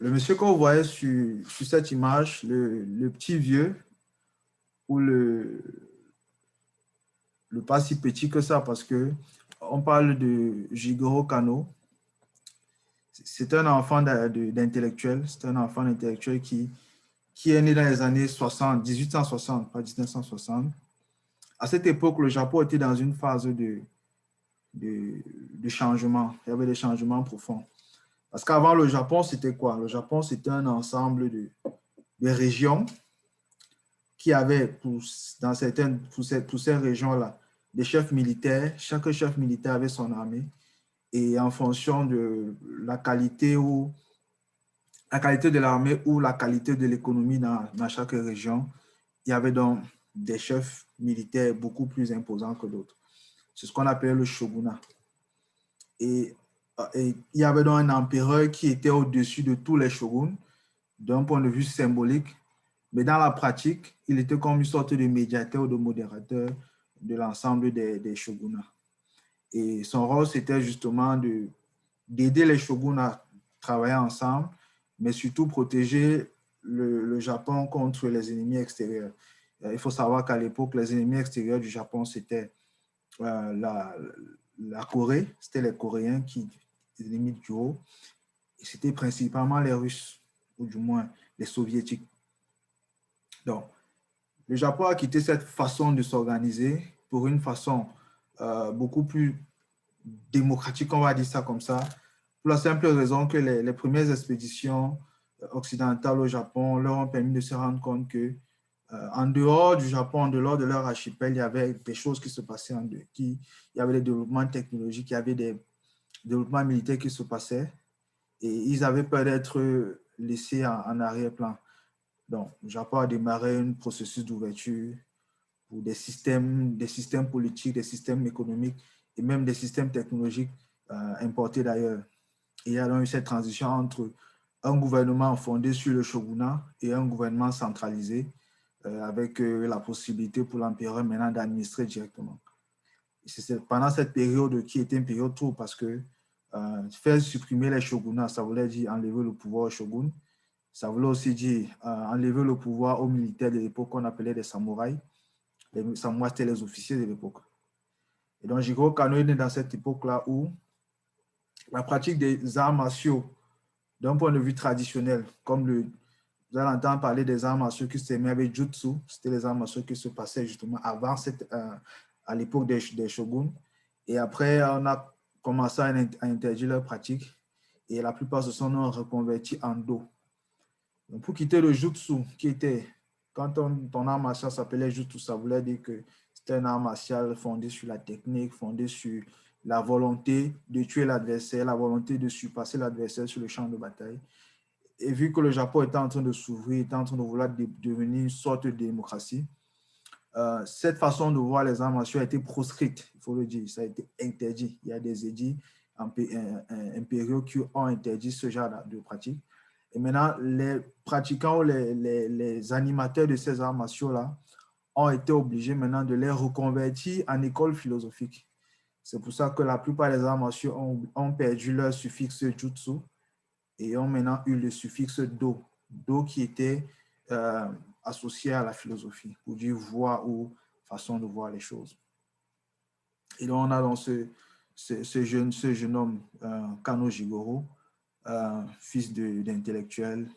Le monsieur que vous voyez sur cette image, le petit vieux, ou le pas si petit que ça, parce que on parle de Jigoro Kano. C'est un enfant d'intellectuel, c'est un enfant d'intellectuel qui est né dans les années 60, 1860, pas 1960. À cette époque, le Japon était dans une phase de changement. Il y avait des changements profonds. Parce qu'avant, le Japon, c'était quoi? Le Japon, c'était un ensemble de régions qui avaient, dans certaines, pour ces régions-là, des chefs militaires. Chaque chef militaire avait son armée. Et en fonction de la qualité de l'armée ou la qualité de l'économie dans chaque région, il y avait donc des chefs militaires beaucoup plus imposants que d'autres. C'est ce qu'on appelle le shogunat. Et il y avait donc un empereur qui était au-dessus de tous les shoguns, d'un point de vue symbolique, mais dans la pratique, il était comme une sorte de médiateur ou de modérateur de l'ensemble des shogunats. Et son rôle, c'était justement d'aider les shoguns à travailler ensemble, mais surtout protéger le Japon contre les ennemis extérieurs. Il faut savoir qu'à l'époque, les ennemis extérieurs du Japon, c'était la Corée, c'était les Coréens qui étaient les ennemis du haut, et c'était principalement les Russes, ou du moins les Soviétiques. Donc, le Japon a quitté cette façon de s'organiser pour une façon beaucoup plus démocratique, on va dire ça comme ça, pour la simple raison que les premières expéditions occidentales au Japon leur ont permis de se rendre compte que en dehors du Japon, en dehors de leur archipel, il y avait des choses qui se passaient il y avait des développements technologiques, il y avait des développements militaires qui se passaient et ils avaient peur d'être laissés en arrière-plan. Donc, le Japon a démarré un processus d'ouverture pour des systèmes politiques, des systèmes économiques et même des systèmes technologiques importés d'ailleurs. Et il y a donc eu cette transition entre un gouvernement fondé sur le shogunat et un gouvernement centralisé avec la possibilité pour l'empereur maintenant d'administrer directement. C'est pendant cette période qui était une période trop parce que faire supprimer les shogunats, ça voulait dire enlever le pouvoir au shogun. Ça voulait aussi dire enlever le pouvoir aux militaires de l'époque qu'on appelait des samouraïs. Les samouraïs, c'était les officiers de l'époque. Et donc, Jigoro Kano est né dans cette époque-là où la pratique des arts martiaux, d'un point de vue traditionnel, comme vous allez entendre parler des arts martiaux qui s'aimaient avec Jutsu, c'était les arts martiaux qui se passaient justement avant à l'époque des shoguns. Et après, on a commencé à interdire leur pratique et la plupart se sont reconvertis en Do. Donc, pour quitter le Jutsu, qui était, quand ton art martial s'appelait Jutsu, ça voulait dire que c'était un art martial fondé sur la technique, fondé sur la volonté de tuer l'adversaire, la volonté de surpasser l'adversaire sur le champ de bataille. Et vu que le Japon était en train de s'ouvrir, était en train de vouloir devenir une sorte de démocratie, cette façon de voir les arts martiaux a été proscrite, il faut le dire, ça a été interdit. Il y a des édits impériaux qui ont interdit ce genre de pratique. Et maintenant, les pratiquants ou les animateurs de ces arts martiaux-là ont été obligés maintenant de les reconvertir en école philosophique. C'est pour ça que la plupart des arts martiaux ont perdu leur suffixe jutsu et ont maintenant eu le suffixe do. Do qui était associé à la philosophie, pour dire voix ou façon de voir les choses. Et donc, on a donc ce jeune homme, Kano Jigoro, fils d'intellectuel,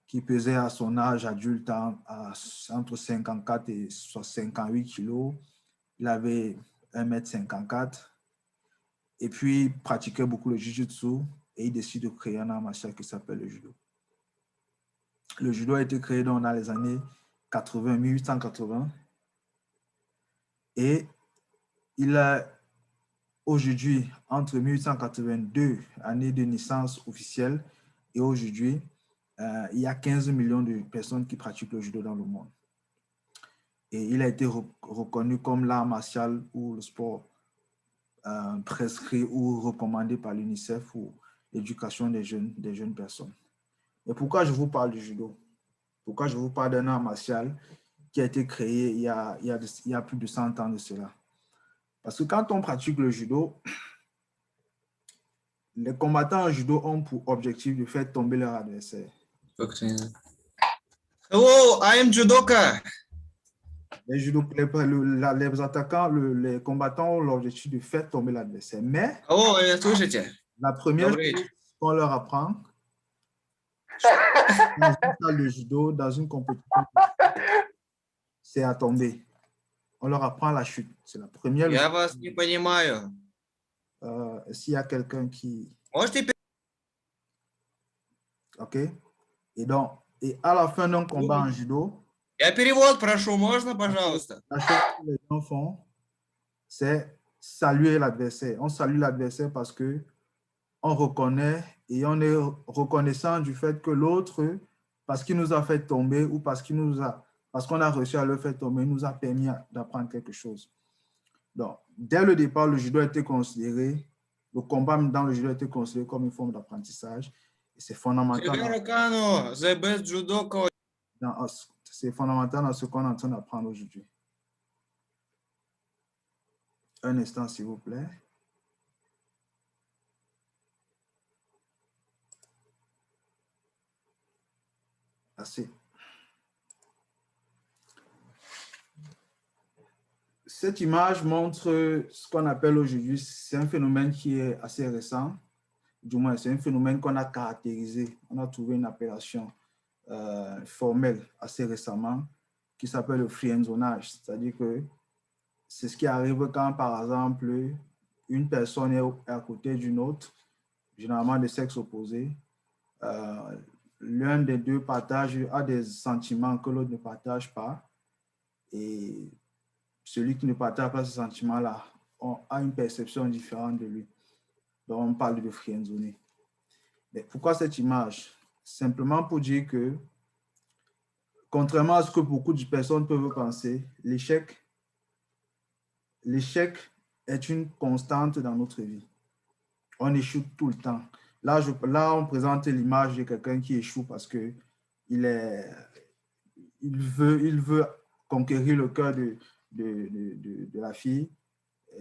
qui pesait à son âge adulte entre 54 et 58 kilos. Il avait 1,54 m et puis pratiquait beaucoup le jiu-jitsu et il décide de créer un art martial qui s'appelle le judo. Le judo a été créé dans les années 80, 1880 et il a aujourd'hui, entre 1882, année de naissance officielle, et aujourd'hui, il y a 15 millions de personnes qui pratiquent le judo dans le monde. Et il a été reconnu comme l'art martial ou le sport prescrit ou recommandé par l'UNICEF pour l'éducation des jeunes personnes. Et pourquoi je vous parle du judo? Pourquoi je vous parle d'un art martial qui a été créé il y a plus de 100 ans de cela? Parce que quand on pratique le judo, Les combattants en judo ont pour objectif de faire tomber leur adversaire. Hello, I am judoka. Les attaquants, les combattants ont l'objectif de faire tomber l'adversaire. Mais Алло, слышите? la première Добрый chose вечер. qu'on leur apprend dans une salle de judo, dans une compétition, c'est à tomber. On leur apprend la chute. C'est la première Я leçon. вас не понимаю. S'il y a quelqu'un qui... Можете OK? Et à la fin d'un combat en judo, Я перевод прошу, можно, пожалуйста? la chose que les gens font, c'est saluer l'adversaire. On salue l'adversaire parce que on reconnaît et on est reconnaissant du fait que l'autre, parce qu'il nous a fait tomber ou parce qu'on a réussi à le faire tomber, nous a permis d'apprendre quelque chose. Donc, dès le départ, le judo a été considéré, le combat dans le judo a été considéré comme une forme d'apprentissage. Et c'est fondamental. The best judoka. C'est fondamental dans ce qu'on est en train d'apprendre aujourd'hui. Un instant, s'il vous plaît. Assez. Cette image montre ce qu'on appelle aujourd'hui, c'est un phénomène qui est assez récent, du moins c'est un phénomène qu'on a caractérisé, on a trouvé une appellation formelle assez récemment qui s'appelle le friendzonage, c'est-à-dire que c'est ce qui arrive quand par exemple une personne est à côté d'une autre, généralement de sexe opposé, l'un des deux a des sentiments que l'autre ne partage pas et celui qui ne partage pas ce sentiment-là a une perception différente de lui. Donc, on parle de friendzoner. Mais pourquoi cette image? Simplement pour dire que, contrairement à ce que beaucoup de personnes peuvent penser, l'échec est une constante dans notre vie. On échoue tout le temps. Là, on présente l'image de quelqu'un qui échoue parce que il veut conquérir le cœur de la fille,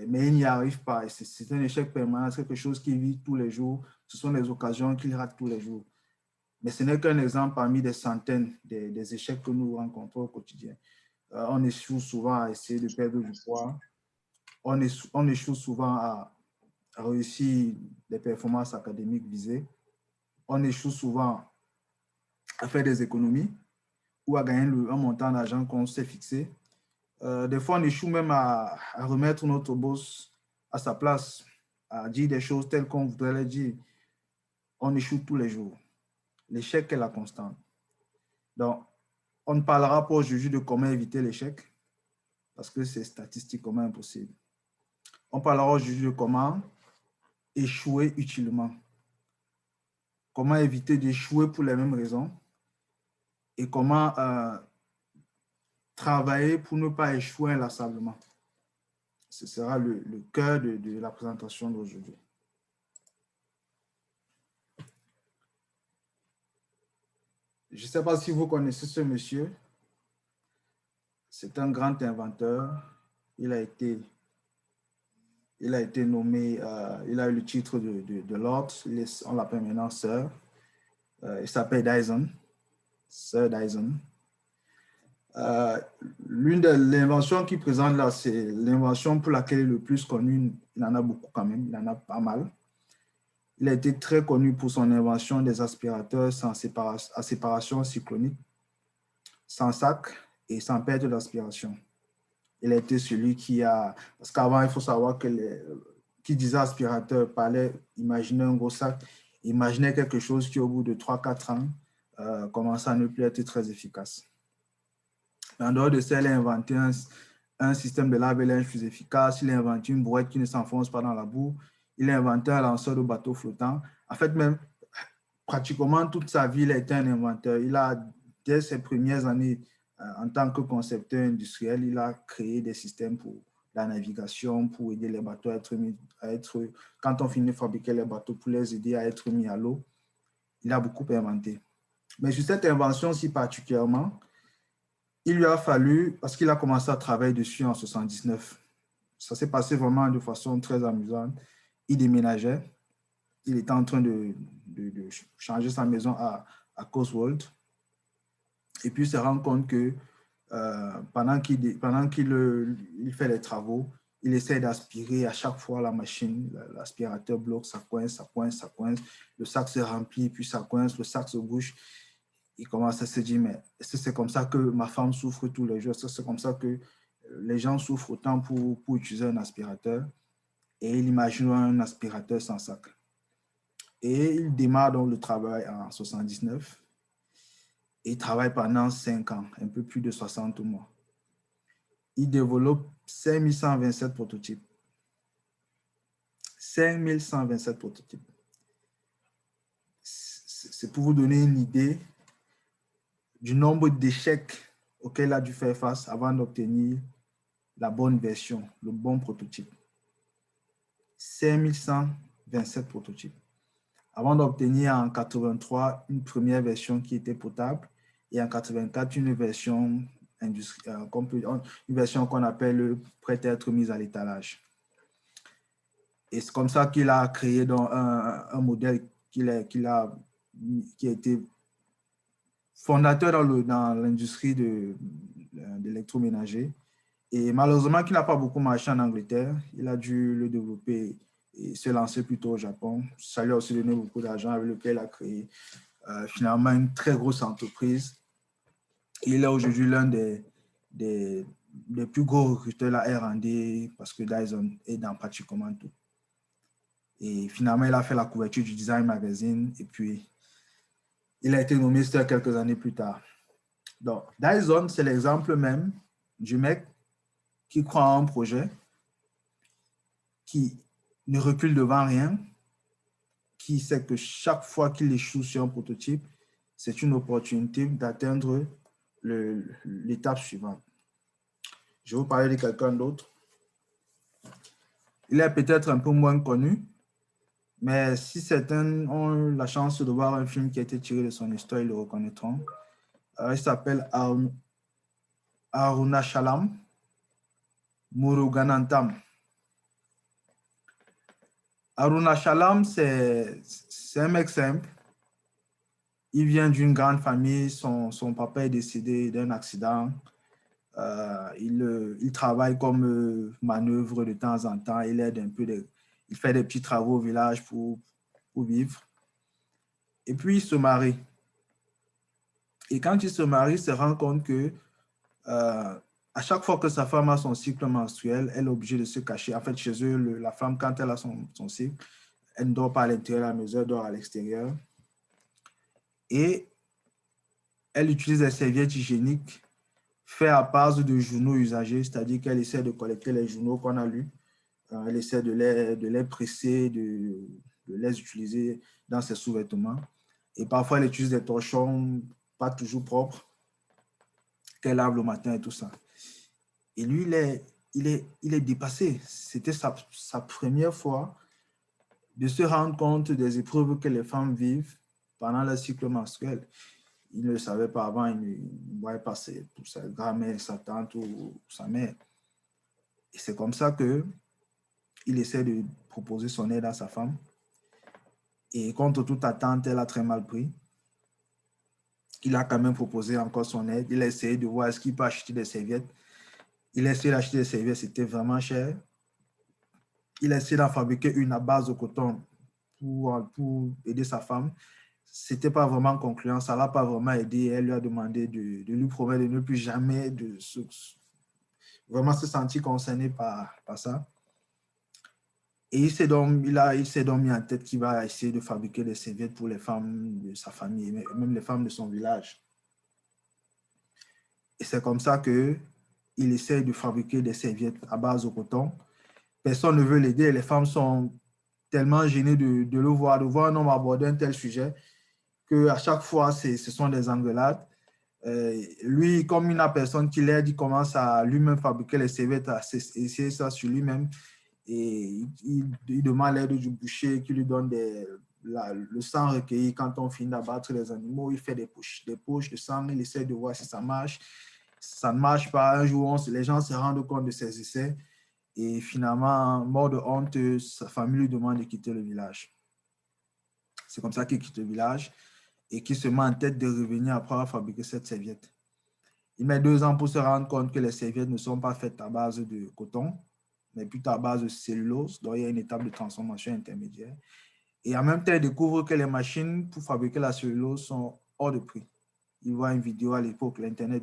mais il n'y arrive pas. C'est un échec permanent, c'est quelque chose qu'il vit tous les jours. Ce sont des occasions qu'il rate tous les jours. Mais ce n'est qu'un exemple parmi des centaines des échecs que nous rencontrons au quotidien. On échoue souvent à essayer de perdre du poids. On échoue souvent à réussir des performances académiques visées. On échoue souvent à faire des économies ou à gagner un montant d'argent qu'on s'est fixé. Des fois, on échoue même à remettre notre boss à sa place, à dire des choses telles qu'on voudrait les dire. On échoue tous les jours. L'échec est la constante. Donc, on ne parlera pas aujourd'hui de comment éviter l'échec, parce que c'est statistiquement impossible. On parlera aujourd'hui de comment échouer utilement. Comment éviter d'échouer pour les mêmes raisons et comment travailler pour ne pas échouer inlassablement. Ce sera le cœur de la présentation d'aujourd'hui. Je ne sais pas si vous connaissez ce monsieur. C'est un grand inventeur. Il a été nommé, il a eu le titre de Lord. On l'appelle maintenant Sir. Il s'appelle Dyson. Sir Dyson. L'une des inventions qu'il présente là, c'est l'invention pour laquelle il est le plus connu. Il en a beaucoup quand même, il en a pas mal. Il a été très connu pour son invention des aspirateurs à séparation cyclonique, sans sac et sans perte d'aspiration. Il a été celui qui a... Parce qu'avant, il faut savoir que qui disait aspirateur imaginait un gros sac, imaginait quelque chose qui, au bout de 3-4 ans, commençait à ne plus être très efficace. En dehors de ça, il a inventé un système de lave-linge plus efficace. Il a inventé une brouette qui ne s'enfonce pas dans la boue. Il a inventé un lanceur de bateau flottant. En fait, même pratiquement toute sa vie, il a été un inventeur. Il a, dès ses premières années, en tant que concepteur industriel, il a créé des systèmes pour la navigation, pour aider les bateaux quand on finit de fabriquer les bateaux, pour les aider à être mis à l'eau. Il a beaucoup inventé. Mais sur cette invention si particulièrement, il lui a fallu, parce qu'il a commencé à travailler dessus en 1979. Ça s'est passé vraiment de façon très amusante. Il déménageait il était en train de changer sa maison à Cotswold. Et puis, il se rend compte que pendant qu'il fait les travaux, il essaie d'aspirer à chaque fois la machine, l'aspirateur bloque, ça coince, ça coince, ça coince. Le sac se remplit, puis ça coince, le sac se bouche. Il commence à se dire, mais est-ce que c'est comme ça que ma femme souffre tous les jours? Est-ce que c'est comme ça que les gens souffrent autant pour utiliser un aspirateur? Et il imagine un aspirateur sans sac. Et il démarre donc le travail en 79. Et il travaille pendant 5 ans, un peu plus de 60 mois. Il développe 5127 prototypes. 5127 prototypes. C'est pour vous donner une idée du nombre d'échecs auxquels il a dû faire face avant d'obtenir la bonne version, le bon prototype. 5127 prototypes. Avant d'obtenir en 83 une première version qui était potable et en 84 une version qu'on appelle prête à être mise à l'étalage. Et c'est comme ça qu'il a créé donc un modèle qui a été fondateur dans l'industrie de l'électroménager. Et malheureusement, qui n'a pas beaucoup marché en Angleterre. Il a dû le développer et se lancer plutôt au Japon. Ça lui a aussi donné beaucoup d'argent avec lequel il a créé finalement une très grosse entreprise. Il est aujourd'hui l'un des plus gros recruteurs de la R&D parce que Dyson est dans pratiquement tout. Et finalement, il a fait la couverture du Design Magazine et puis il a été nommé Star quelques années plus tard. Donc, Dyson, c'est l'exemple même du mec qui croit en un projet, qui ne recule devant rien, qui sait que chaque fois qu'il échoue sur un prototype, c'est une opportunité d'atteindre l'étape suivante. Je vais vous parler de quelqu'un d'autre. Il est peut-être un peu moins connu, mais si certains ont la chance de voir un film qui a été tiré de son histoire, ils le reconnaîtront. Il s'appelle Arunachalam Muruganantam. Arunachalam, c'est un mec simple. Il vient d'une grande famille. Son papa est décédé d'un accident. Il travaille comme manœuvre de temps en temps. Il aide un peu, il fait des petits travaux au village pour vivre. Et puis, il se marie. Et quand il se marie, il se rend compte que à chaque fois que sa femme a son cycle menstruel, elle est obligée de se cacher. En fait, chez eux, la femme, quand elle a son cycle, elle ne dort pas à l'intérieur de la maison, elle dort à l'extérieur. Et elle utilise des serviettes hygiéniques faites à base de journaux usagés, c'est-à-dire qu'elle essaie de collecter les journaux qu'on a lus. Elle essaie de les presser, de les utiliser dans ses sous-vêtements. Et parfois, elle utilise des torchons pas toujours propres qu'elle lave le matin et tout ça. Et lui, il est dépassé. C'était sa première fois de se rendre compte des épreuves que les femmes vivent pendant leur cycle menstruel. Il ne le savait pas avant, il ne voyait pas pour sa grand-mère, sa tante ou sa mère. Et c'est comme ça qu'il essaie de proposer son aide à sa femme. Et contre toute attente, elle a très mal pris. Il a quand même proposé encore son aide. Il a essayé de voir est-ce qu'il peut acheter des serviettes. Il a essayé d'acheter des serviettes, c'était vraiment cher. Il a essayé d'en fabriquer une à base de coton pour aider sa femme. C'était pas vraiment concluant, ça l'a pas vraiment aidé. Elle lui a demandé de lui promettre de ne plus jamais vraiment se sentir concerné par ça. Et il s'est donc mis en tête qu'il va essayer de fabriquer des serviettes pour les femmes de sa famille, même les femmes de son village. Et c'est comme ça qu'il essaie de fabriquer des serviettes à base de coton. Personne ne veut l'aider. Les femmes sont tellement gênées de le voir, de voir un homme aborder un tel sujet, qu'à chaque fois, ce sont des engueulades. Lui, comme il n'a personne qui l'aide, il commence à lui-même fabriquer les serviettes, à essayer ça sur lui-même. Et il demande l'aide du boucher qui lui donne le sang recueilli quand on finit d'abattre les animaux. Il fait des poches de sang, il essaie de voir si ça marche. Ça ne marche pas. Un jour, les gens se rendent compte de ses essais. Et finalement, mort de honte, sa famille lui demande de quitter le village. C'est comme ça qu'il quitte le village et qu'il se met en tête de revenir après avoir fabriqué cette serviette. Il met 2 ans pour se rendre compte que les serviettes ne sont pas faites à base de coton, mais plutôt à base de cellulose. Donc, il y a une étape de transformation intermédiaire. Et en même temps, il découvre que les machines pour fabriquer la cellulose sont hors de prix. Il voit une vidéo à l'époque, l'Internet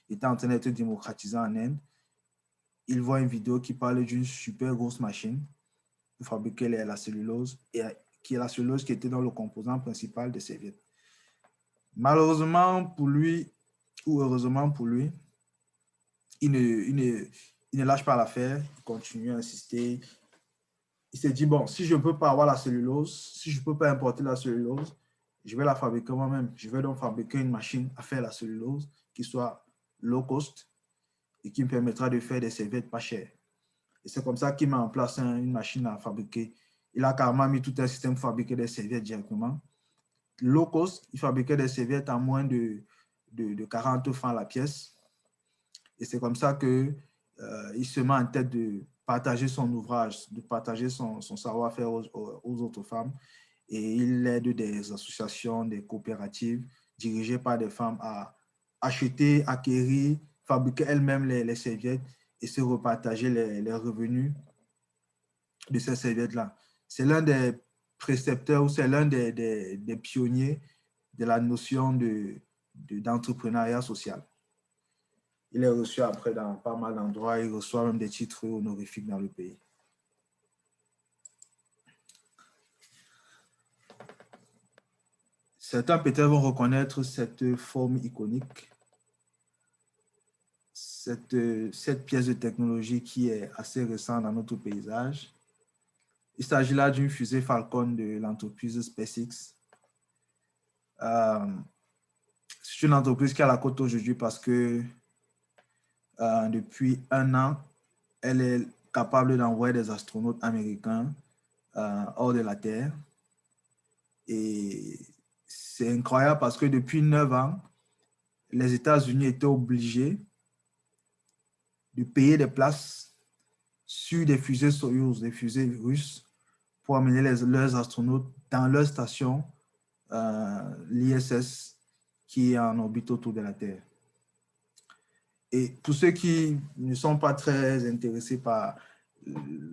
était en train d'être démocratisé en Inde. Il voit une vidéo qui parle d'une super grosse machine pour fabriquer la cellulose, et qui est la cellulose qui était dans le composant principal des serviettes. Malheureusement pour lui, ou heureusement pour lui, il ne lâche pas l'affaire, il continue à insister. Il s'est dit, bon, si je ne peux pas avoir la cellulose, si je ne peux pas importer la cellulose, je vais la fabriquer moi-même. Je vais donc fabriquer une machine à faire la cellulose qui soit low cost et qui me permettra de faire des serviettes pas chères. Et c'est comme ça qu'il met en place une machine à fabriquer. Il a carrément mis tout un système pour fabriquer des serviettes directement. Low cost, il fabriquait des serviettes à moins de 40 francs la pièce. Et c'est comme ça qu'il se met en tête de partager son ouvrage, de partager son savoir-faire aux autres femmes. Et il aide des associations, des coopératives dirigées par des femmes à acheter, acquérir, fabriquer elles-mêmes les serviettes et se repartager les revenus de ces serviettes-là. C'est l'un des précepteurs ou c'est l'un des pionniers de la notion d'entrepreneuriat social. Il est reçu après dans pas mal d'endroits, il reçoit même des titres honorifiques dans le pays. Certains peut-être vont reconnaître cette forme iconique, cette pièce de technologie qui est assez récente dans notre paysage. Il s'agit là d'une fusée Falcon de l'entreprise SpaceX. C'est une entreprise qui a la cote aujourd'hui parce que depuis 1 an, elle est capable d'envoyer des astronautes américains hors de la Terre. Et c'est incroyable parce que depuis 9 ans, les États-Unis étaient obligés de payer des places sur des fusées Soyouz, des fusées russes, pour amener leurs astronautes dans leur station, l'ISS, qui est en orbite autour de la Terre. Et pour ceux qui ne sont pas très intéressés par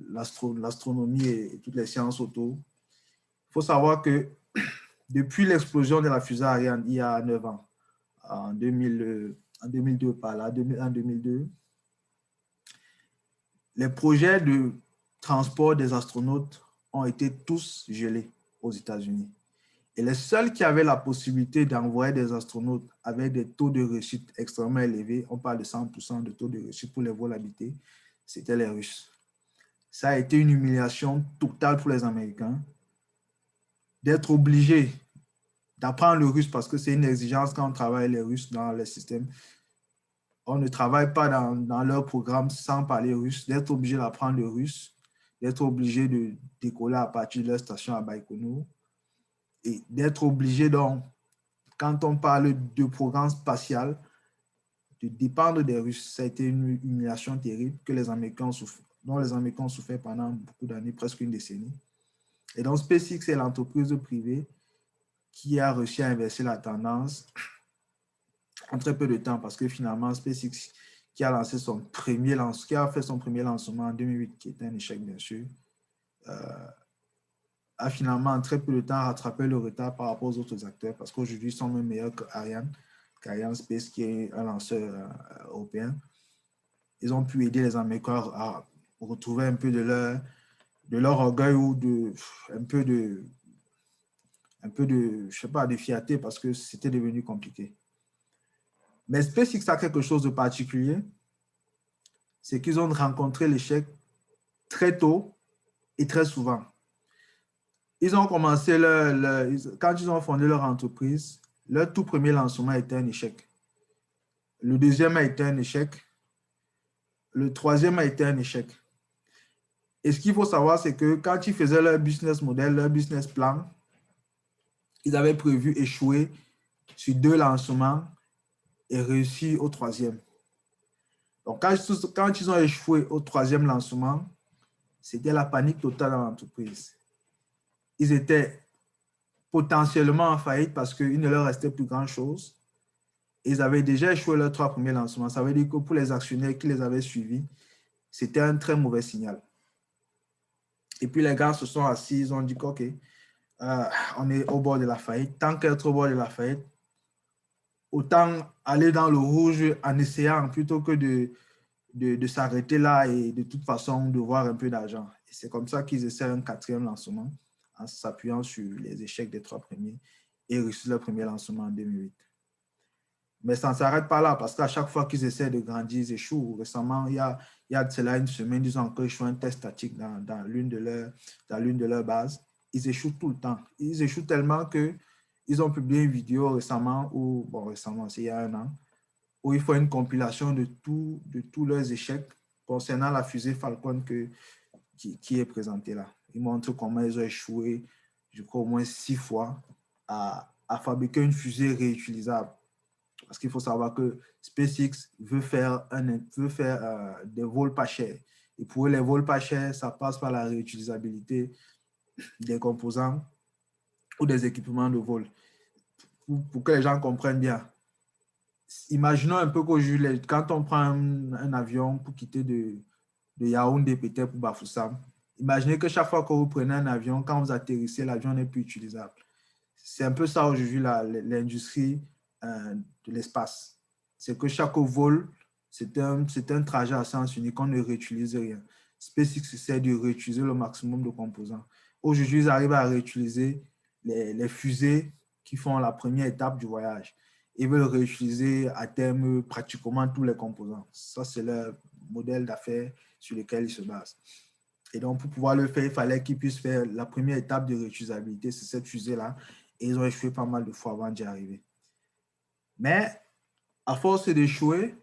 l'astronomie et toutes les sciences autour, il faut savoir que depuis l'explosion de la fusée Ariane, il y a 9 ans, en 2002 par là, en 2002, les projets de transport des astronautes ont été tous gelés aux États-Unis. Et les seuls qui avaient la possibilité d'envoyer des astronautes avec des taux de réussite extrêmement élevés, on parle de 100% de taux de réussite pour les vols habités, c'était les Russes. Ça a été une humiliation totale pour les Américains d'être obligés d'apprendre le russe parce que c'est une exigence quand on travaille les Russes dans les systèmes. On ne travaille pas dans leur programme sans parler russe, d'être obligé d'apprendre le russe, d'être obligé de décoller à partir de leur station à Baïkonour et d'être obligé, donc, quand on parle de programme spatial, de dépendre des Russes. Ça a été une humiliation terrible que les Américains ont souffert, dont les Américains ont souffert pendant beaucoup d'années, presque une décennie. Et donc, SpaceX est l'entreprise privée qui a réussi à inverser la tendance en très peu de temps, parce que finalement, SpaceX, qui a fait son premier lancement en 2008, qui était un échec, bien sûr, a finalement en très peu de temps rattrapé le retard par rapport aux autres acteurs, parce qu'aujourd'hui, ils sont même meilleurs qu'Ariane Space, qui est un lanceur européen. Ils ont pu aider les Américains à retrouver un peu de leur orgueil ou un peu de, je sais pas, de fierté, parce que c'était devenu compliqué. Mais SpaceX a quelque chose de particulier, c'est qu'ils ont rencontré l'échec très tôt et très souvent. Ils ont commencé quand ils ont fondé leur entreprise, leur tout premier lancement a été un échec. Le deuxième a été un échec. Le troisième a été un échec. Et ce qu'il faut savoir, c'est que quand ils faisaient leur business model, leur business plan, ils avaient prévu échouer sur 2 lancements et réussir au 3e. Donc, quand ils ont échoué au 3e lancement, c'était la panique totale dans l'entreprise. Ils étaient potentiellement en faillite parce qu'il ne leur restait plus grand-chose. Ils avaient déjà échoué leurs 3 premiers lancements. Ça veut dire que pour les actionnaires qui les avaient suivis, c'était un très mauvais signal. Et puis les gars se sont assis, ils ont dit qu'OK, on est au bord de la faillite. Tant qu'être au bord de la faillite, autant aller dans le rouge en essayant plutôt que de s'arrêter là et de toute façon de voir un peu d'argent. Et c'est comme ça qu'ils essaient un 4e lancement en s'appuyant sur les échecs des 3 premiers et réussissent leur premier lancement en 2008. Mais ça ne s'arrête pas là parce qu'à chaque fois qu'ils essaient de grandir, ils échouent. Récemment, il y a de cela une semaine, ils ont encore échoué un test statique dans l'une de leurs bases. Ils échouent tout le temps. Ils échouent tellement qu'ils ont publié une vidéo récemment, c'est il y a 1 an, où il faut une compilation de tous leurs échecs concernant la fusée Falcon qui est présentée là. Ils montrent comment ils ont échoué, je crois, au moins 6 fois à fabriquer une fusée réutilisable. Parce qu'il faut savoir que SpaceX veut faire des vols pas chers. Et pour eux, les vols pas chers, ça passe par la réutilisabilité des composants ou des équipements de vol. Pour que les gens comprennent bien. Imaginons un peu qu'aujourd'hui, quand on prend un avion pour quitter de Yaoundé peut-être pour Bafoussam, imaginez que chaque fois que vous prenez un avion, quand vous atterrissez, l'avion n'est plus utilisable. C'est un peu ça aujourd'hui l'industrie de l'espace. C'est que chaque vol, c'est un trajet à sens unique, on ne réutilise rien. SpaceX essaie de réutiliser le maximum de composants. Aujourd'hui, ils arrivent à réutiliser les fusées qui font la première étape du voyage. Ils veulent réutiliser à terme pratiquement tous les composants. Ça, c'est leur modèle d'affaires sur lequel ils se basent. Et donc, pour pouvoir le faire, il fallait qu'ils puissent faire la première étape de réutilisabilité, c'est cette fusée-là. Et ils ont échoué pas mal de fois avant d'y arriver. Mais, à force d'échouer,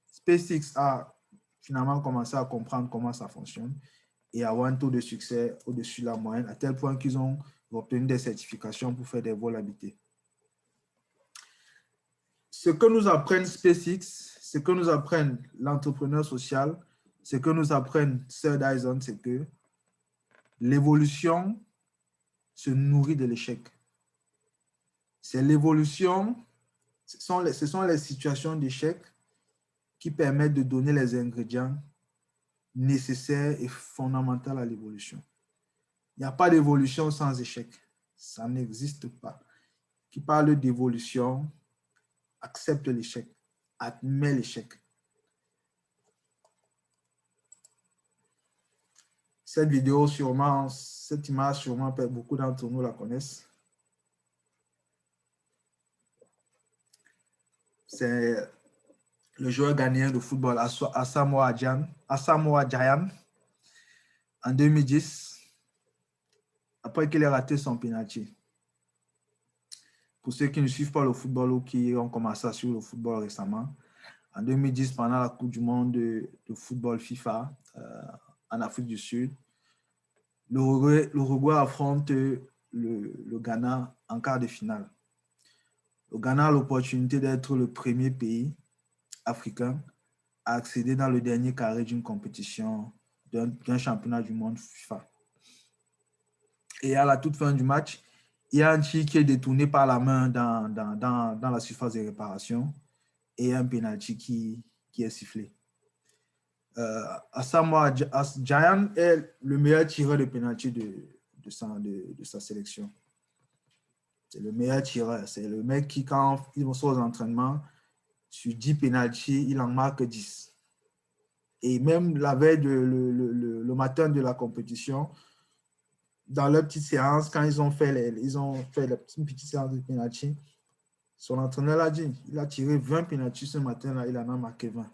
SpaceX a finalement commencé à comprendre comment ça fonctionne et avoir un taux de succès au-dessus de la moyenne, à tel point qu'ils ont obtenu des certifications pour faire des vols habités. Ce que nous apprennent SpaceX, ce que nous apprennent l'entrepreneur social, ce que nous apprennent Sir Dyson, c'est que l'évolution se nourrit de l'échec. C'est l'évolution, ce sont les situations d'échec qui permettent de donner les ingrédients nécessaires et fondamentaux à l'évolution. Il n'y a pas d'évolution sans échec. Ça n'existe pas. Qui parle d'évolution, accepte l'échec, admet l'échec. Cette vidéo, sûrement, cette image, sûrement, beaucoup d'entre nous la connaissent. C'est le joueur ghanéen de football Asamoah Gyan en 2010, après qu'il ait raté son penalty. Pour ceux qui ne suivent pas le football ou qui ont commencé à suivre le football récemment, en 2010, pendant la Coupe du Monde de football FIFA en Afrique du Sud, l'Uruguay affronte le Ghana en quart de finale. Le Ghana a l'opportunité d'être le premier pays africain à accéder dans le dernier carré d'une compétition, d'un championnat du monde FIFA. Et à la toute fin du match, il y a un tir qui est détourné par la main dans la surface de réparation et un penalty qui est sifflé. Asamoah Gyan est le meilleur tireur de penalty de sa sélection. C'est le meilleur tireur. C'est le mec qui, quand il va aux entraînements, sur 10 penalty, il en marque 10. Et même la veille, le matin de la compétition, dans leur petite séance, quand ils ont fait une petite séance de penalty, son entraîneur l'a dit, il a tiré 20 penalty ce matin-là, il en a marqué 20.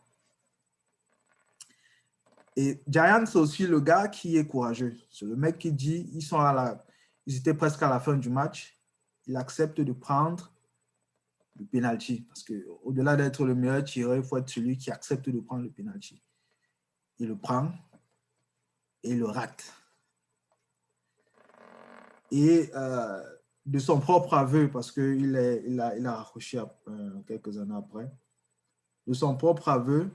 Et Gyan, c'est aussi le gars qui est courageux. C'est le mec qui dit, ils étaient presque à la fin du match, il accepte de prendre le penalty. Parce qu'au-delà d'être le meilleur tireur, il faut être celui qui accepte de prendre le penalty. Il le prend et il le rate. Et de son propre aveu, parce qu'il a raccroché quelques années après, de son propre aveu,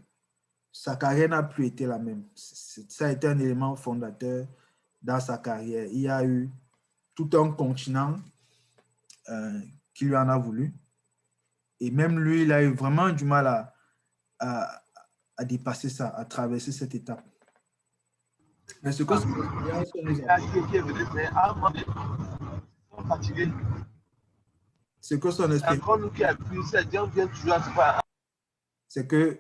sa carrière n'a plus été la même. Ça a été un élément fondateur dans sa carrière. Il y a eu tout un continent qui lui en a voulu. Et même lui, il a eu vraiment du mal à dépasser ça, à traverser cette étape. Mais ce que son expérience nous a c'est que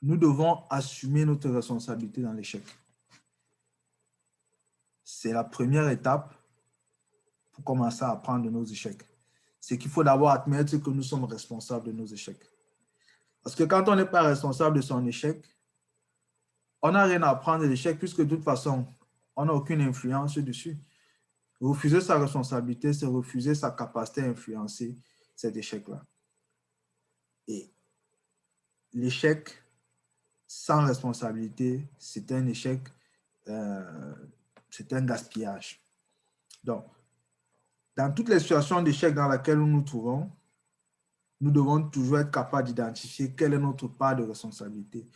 nous devons assumer notre responsabilité dans l'échec. C'est la première étape pour commencer à apprendre de nos échecs. C'est qu'il faut d'abord admettre que nous sommes responsables de nos échecs. Parce que quand on n'est pas responsable de son échec, on n'a rien à apprendre de l'échec puisque de toute façon, on n'a aucune influence dessus. Refuser sa responsabilité, c'est refuser sa capacité à influencer cet échec-là. Et l'échec sans responsabilité, c'est un échec, c'est un gaspillage. Donc, dans toutes les situations d'échec dans lesquelles nous nous trouvons, nous devons toujours être capables d'identifier quelle est notre part de responsabilité.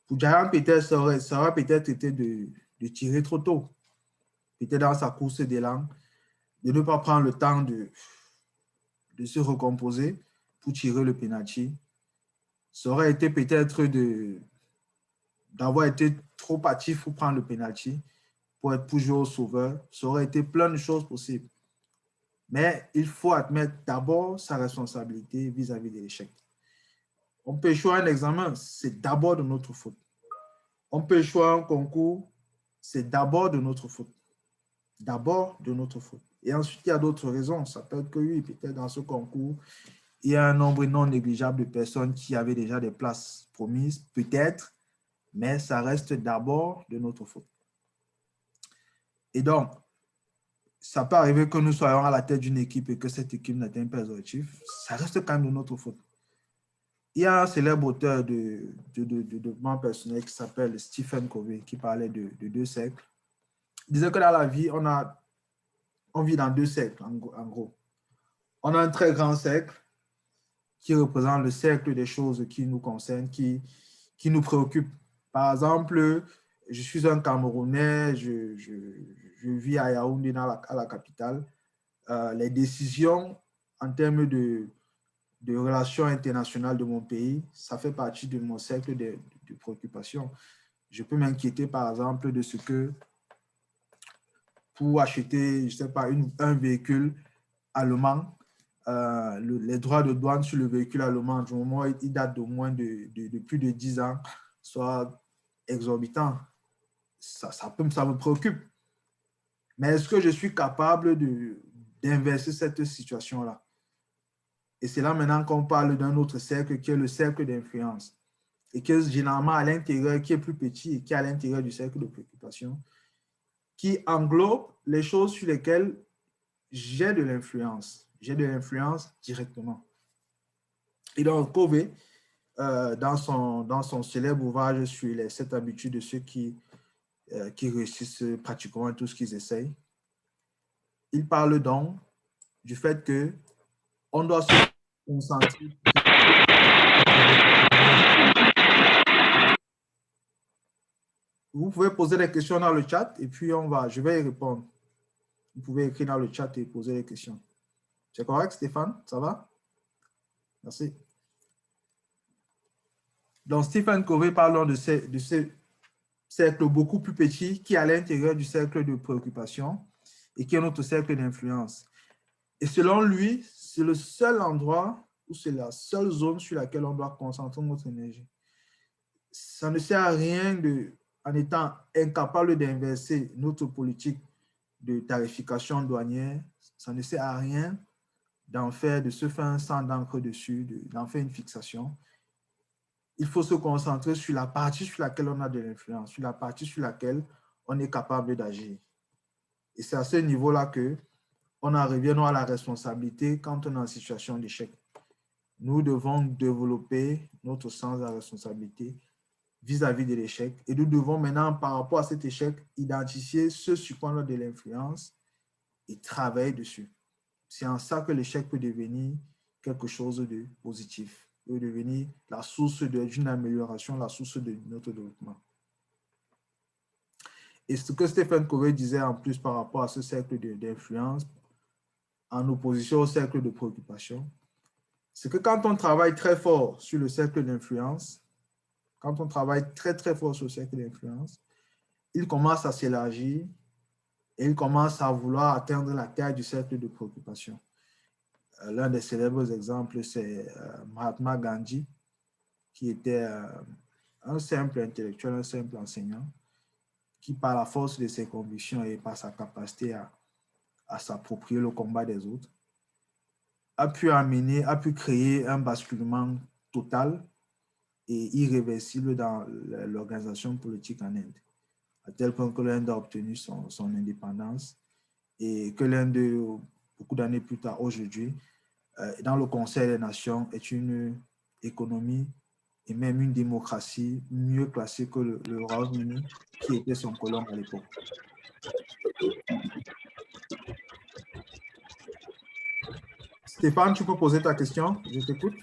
Pour Giant Peter, ça aurait peut-être été de tirer trop tôt. Peut-être dans sa course d'élan, de ne pas prendre le temps de se recomposer pour tirer le penalty. Ça aurait été peut-être d'avoir été trop actif pour prendre le penalty, pour jouer au sauveur. Ça aurait été plein de choses possibles. Mais il faut admettre d'abord sa responsabilité vis-à-vis de l'échec. On peut échouer un examen, c'est d'abord de notre faute. On peut échouer un concours, c'est d'abord de notre faute. D'abord de notre faute. Et ensuite, il y a d'autres raisons. Ça peut être que oui, peut-être dans ce concours, il y a un nombre non négligeable de personnes qui avaient déjà des places promises, peut-être, mais ça reste d'abord de notre faute. Et donc, ça peut arriver que nous soyons à la tête d'une équipe et que cette équipe n'atteigne pas les objectifs. Ça reste quand même de notre faute. Il y a un célèbre auteur de développement personnel qui s'appelle Stephen Covey qui parlait de 2 cercles. Il disait que dans la vie, on vit dans 2 cercles, en gros. On a un très grand cercle qui représente le cercle des choses qui nous concernent, qui nous préoccupent. Par exemple, je suis un Camerounais, je vis à Yaoundé, à la capitale. Les décisions en termes de relations internationales de mon pays, ça fait partie de mon cercle de préoccupations. Je peux m'inquiéter, par exemple, de ce que pour acheter, je ne sais pas, un véhicule allemand, les droits de douane sur le véhicule allemand, du moment où il date de moins de plus de 10 ans, soit exorbitant. Ça me préoccupe. Mais est-ce que je suis capable d'inverser cette situation-là? Et c'est là maintenant qu'on parle d'un autre cercle qui est le cercle d'influence. Et que généralement à l'intérieur, qui est plus petit et qui est à l'intérieur du cercle de préoccupation, qui englobe les choses sur lesquelles j'ai de l'influence. J'ai de l'influence directement. Et donc, Covey, dans son célèbre ouvrage sur les 7 habitudes de ceux qui réussissent pratiquement tout ce qu'ils essayent, il parle donc du fait qu'on doit se concentrer. Vous pouvez poser des questions dans le chat et puis je vais y répondre. Vous pouvez écrire dans le chat et poser des questions. C'est correct, Stéphane? Ça va? Merci. Donc, Stephen Covey parle de ce cercle beaucoup plus petit qui est à l'intérieur du cercle de préoccupation et qui est notre cercle d'influence. Et selon lui, c'est le seul endroit ou c'est la seule zone sur laquelle on doit concentrer notre énergie. Ça ne sert à rien en étant incapable d'inverser notre politique de tarification douanière, ça ne sert à rien de se faire un sang d'encre dessus, d'en faire une fixation. Il faut se concentrer sur la partie sur laquelle on a de l'influence, sur la partie sur laquelle on est capable d'agir. Et c'est à ce niveau-là qu'on en revient à la responsabilité quand on est en situation d'échec. Nous devons développer notre sens de la responsabilité vis-à-vis de l'échec. Et nous devons maintenant, par rapport à cet échec, identifier ce sur quoi on a de l'influence et travailler dessus. C'est en ça que l'échec peut devenir quelque chose de positif, peut devenir la source d'une amélioration, la source de notre développement. Et ce que Stephen Covey disait en plus par rapport à ce cercle d'influence, en opposition au cercle de préoccupation, c'est que quand on travaille très fort sur le cercle d'influence, quand on travaille très, très fort sur le cercle d'influence, il commence à s'élargir et il commence à vouloir atteindre la taille du cercle de préoccupation. L'un des célèbres exemples, c'est Mahatma Gandhi, qui était un simple intellectuel, un simple enseignant, qui par la force de ses convictions et par sa capacité à s'approprier le combat des autres, a pu créer un basculement total et irréversible dans l'organisation politique en Inde, à tel point que l'Inde a obtenu son indépendance et que l'Inde, beaucoup d'années plus tard, aujourd'hui, dans le Conseil des Nations, est une économie et même une démocratie mieux classée que le Royaume-Uni, qui était son colon à l'époque. Stéphane, tu peux poser ta question? Je t'écoute.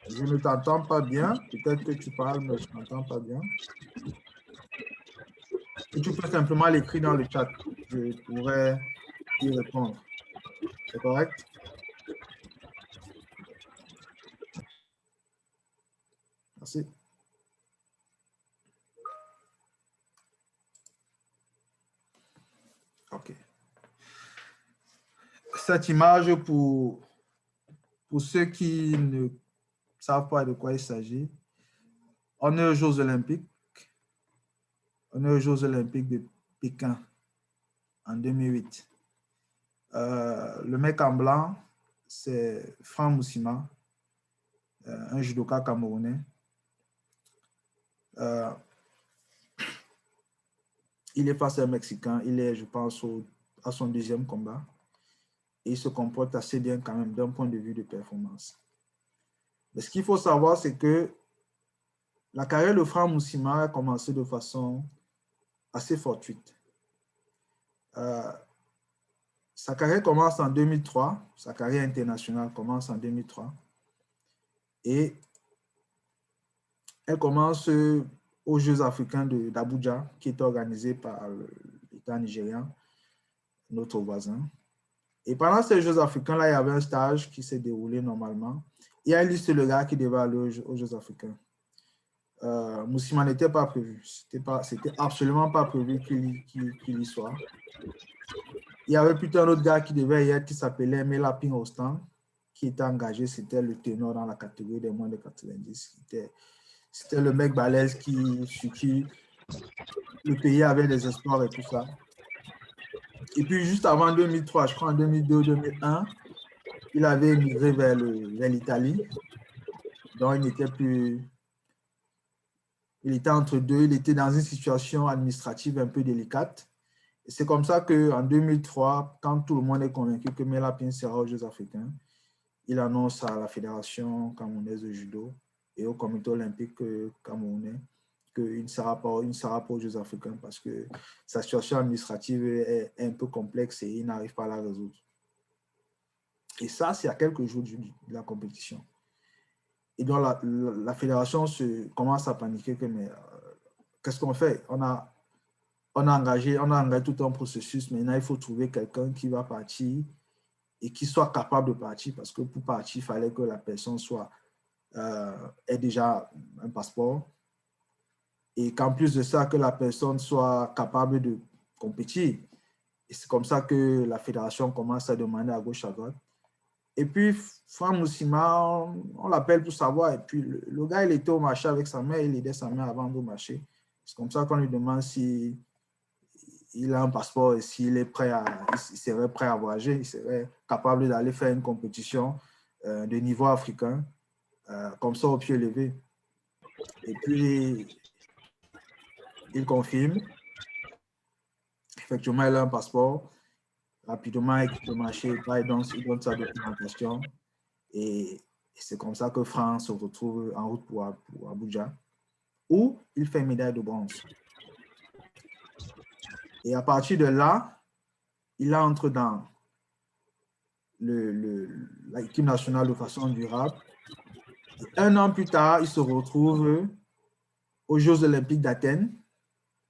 Je ne t'entends pas bien. Peut-être que tu parles, mais je ne t'entends pas bien. Et tu peux simplement l'écrire dans le chat. Je pourrais y répondre. C'est correct? Merci. OK. Cette image, pour ceux qui ne savent pas de quoi il s'agit, on est aux Jeux Olympiques. On est aux Jeux Olympiques de Pékin en 2008. Le mec en blanc, c'est Franck Moussima, un judoka camerounais. Il est face à un Mexicain. Il est, je pense, à son deuxième combat. Et il se comporte assez bien quand même d'un point de vue de performance. Mais ce qu'il faut savoir, c'est que la carrière de Franck Moussima a commencé de façon assez fortuite. Sa carrière commence en 2003. Sa carrière internationale commence en 2003. Et elle commence aux Jeux africains d'Abuja, qui est organisé par l'État nigérian, notre voisin. Et pendant ces Jeux africains-là, il y avait un stage qui s'est déroulé normalement. Il y a une liste de gars qui devaient aller aux Jeux africains. Moussima n'était pas prévu. C'était absolument pas prévu qu'il y soit. Il y avait plutôt un autre gars qui devait y être, qui s'appelait Melapin Ostan, qui était engagé. C'était le ténor dans la catégorie des moins de 90. C'était le mec balèze sur qui le pays avait des espoirs et tout ça. Et puis, juste avant 2003, je crois en 2002-2001, il avait émigré vers l'Italie. Donc, il n'était plus... Il était entre deux. Il était dans une situation administrative un peu délicate. Et c'est comme ça qu'en 2003, quand tout le monde est convaincu que Melapin sera aux Jeux africains, il annonce à la Fédération camerounaise de judo et au comité olympique camerounais qu'il ne sera pas aux Jeux africains parce que sa situation administrative est un peu complexe et il n'arrive pas à la résoudre. Et ça, c'est à quelques jours de la compétition. Et donc, la fédération commence à paniquer que, mais qu'est-ce qu'on fait? On a engagé tout un processus. Maintenant, il faut trouver quelqu'un qui va partir et qui soit capable de partir, parce que pour partir, il fallait que la personne ait déjà un passeport et qu'en plus de ça, que la personne soit capable de compétir. Et c'est comme ça que la fédération commence à demander à gauche, à droite. Et puis, Franck Moussima, on l'appelle pour savoir. Et puis, le gars, il était au marché avec sa mère, il aidait sa mère à vendre au marché. C'est comme ça qu'on lui demande s'il a un passeport et s'il serait prêt à voyager, il serait capable d'aller faire une compétition de niveau africain, comme ça, au pied levé. Et puis, il confirme. Effectivement, il a un passeport. Rapidement, il quitte le marché, il donne sa documentation. Et c'est comme ça que Franck se retrouve en route pour Abuja, où il fait médaille de bronze. Et à partir de là, il entre dans l'équipe nationale de façon durable. Et 1 an plus tard, il se retrouve aux Jeux olympiques d'Athènes,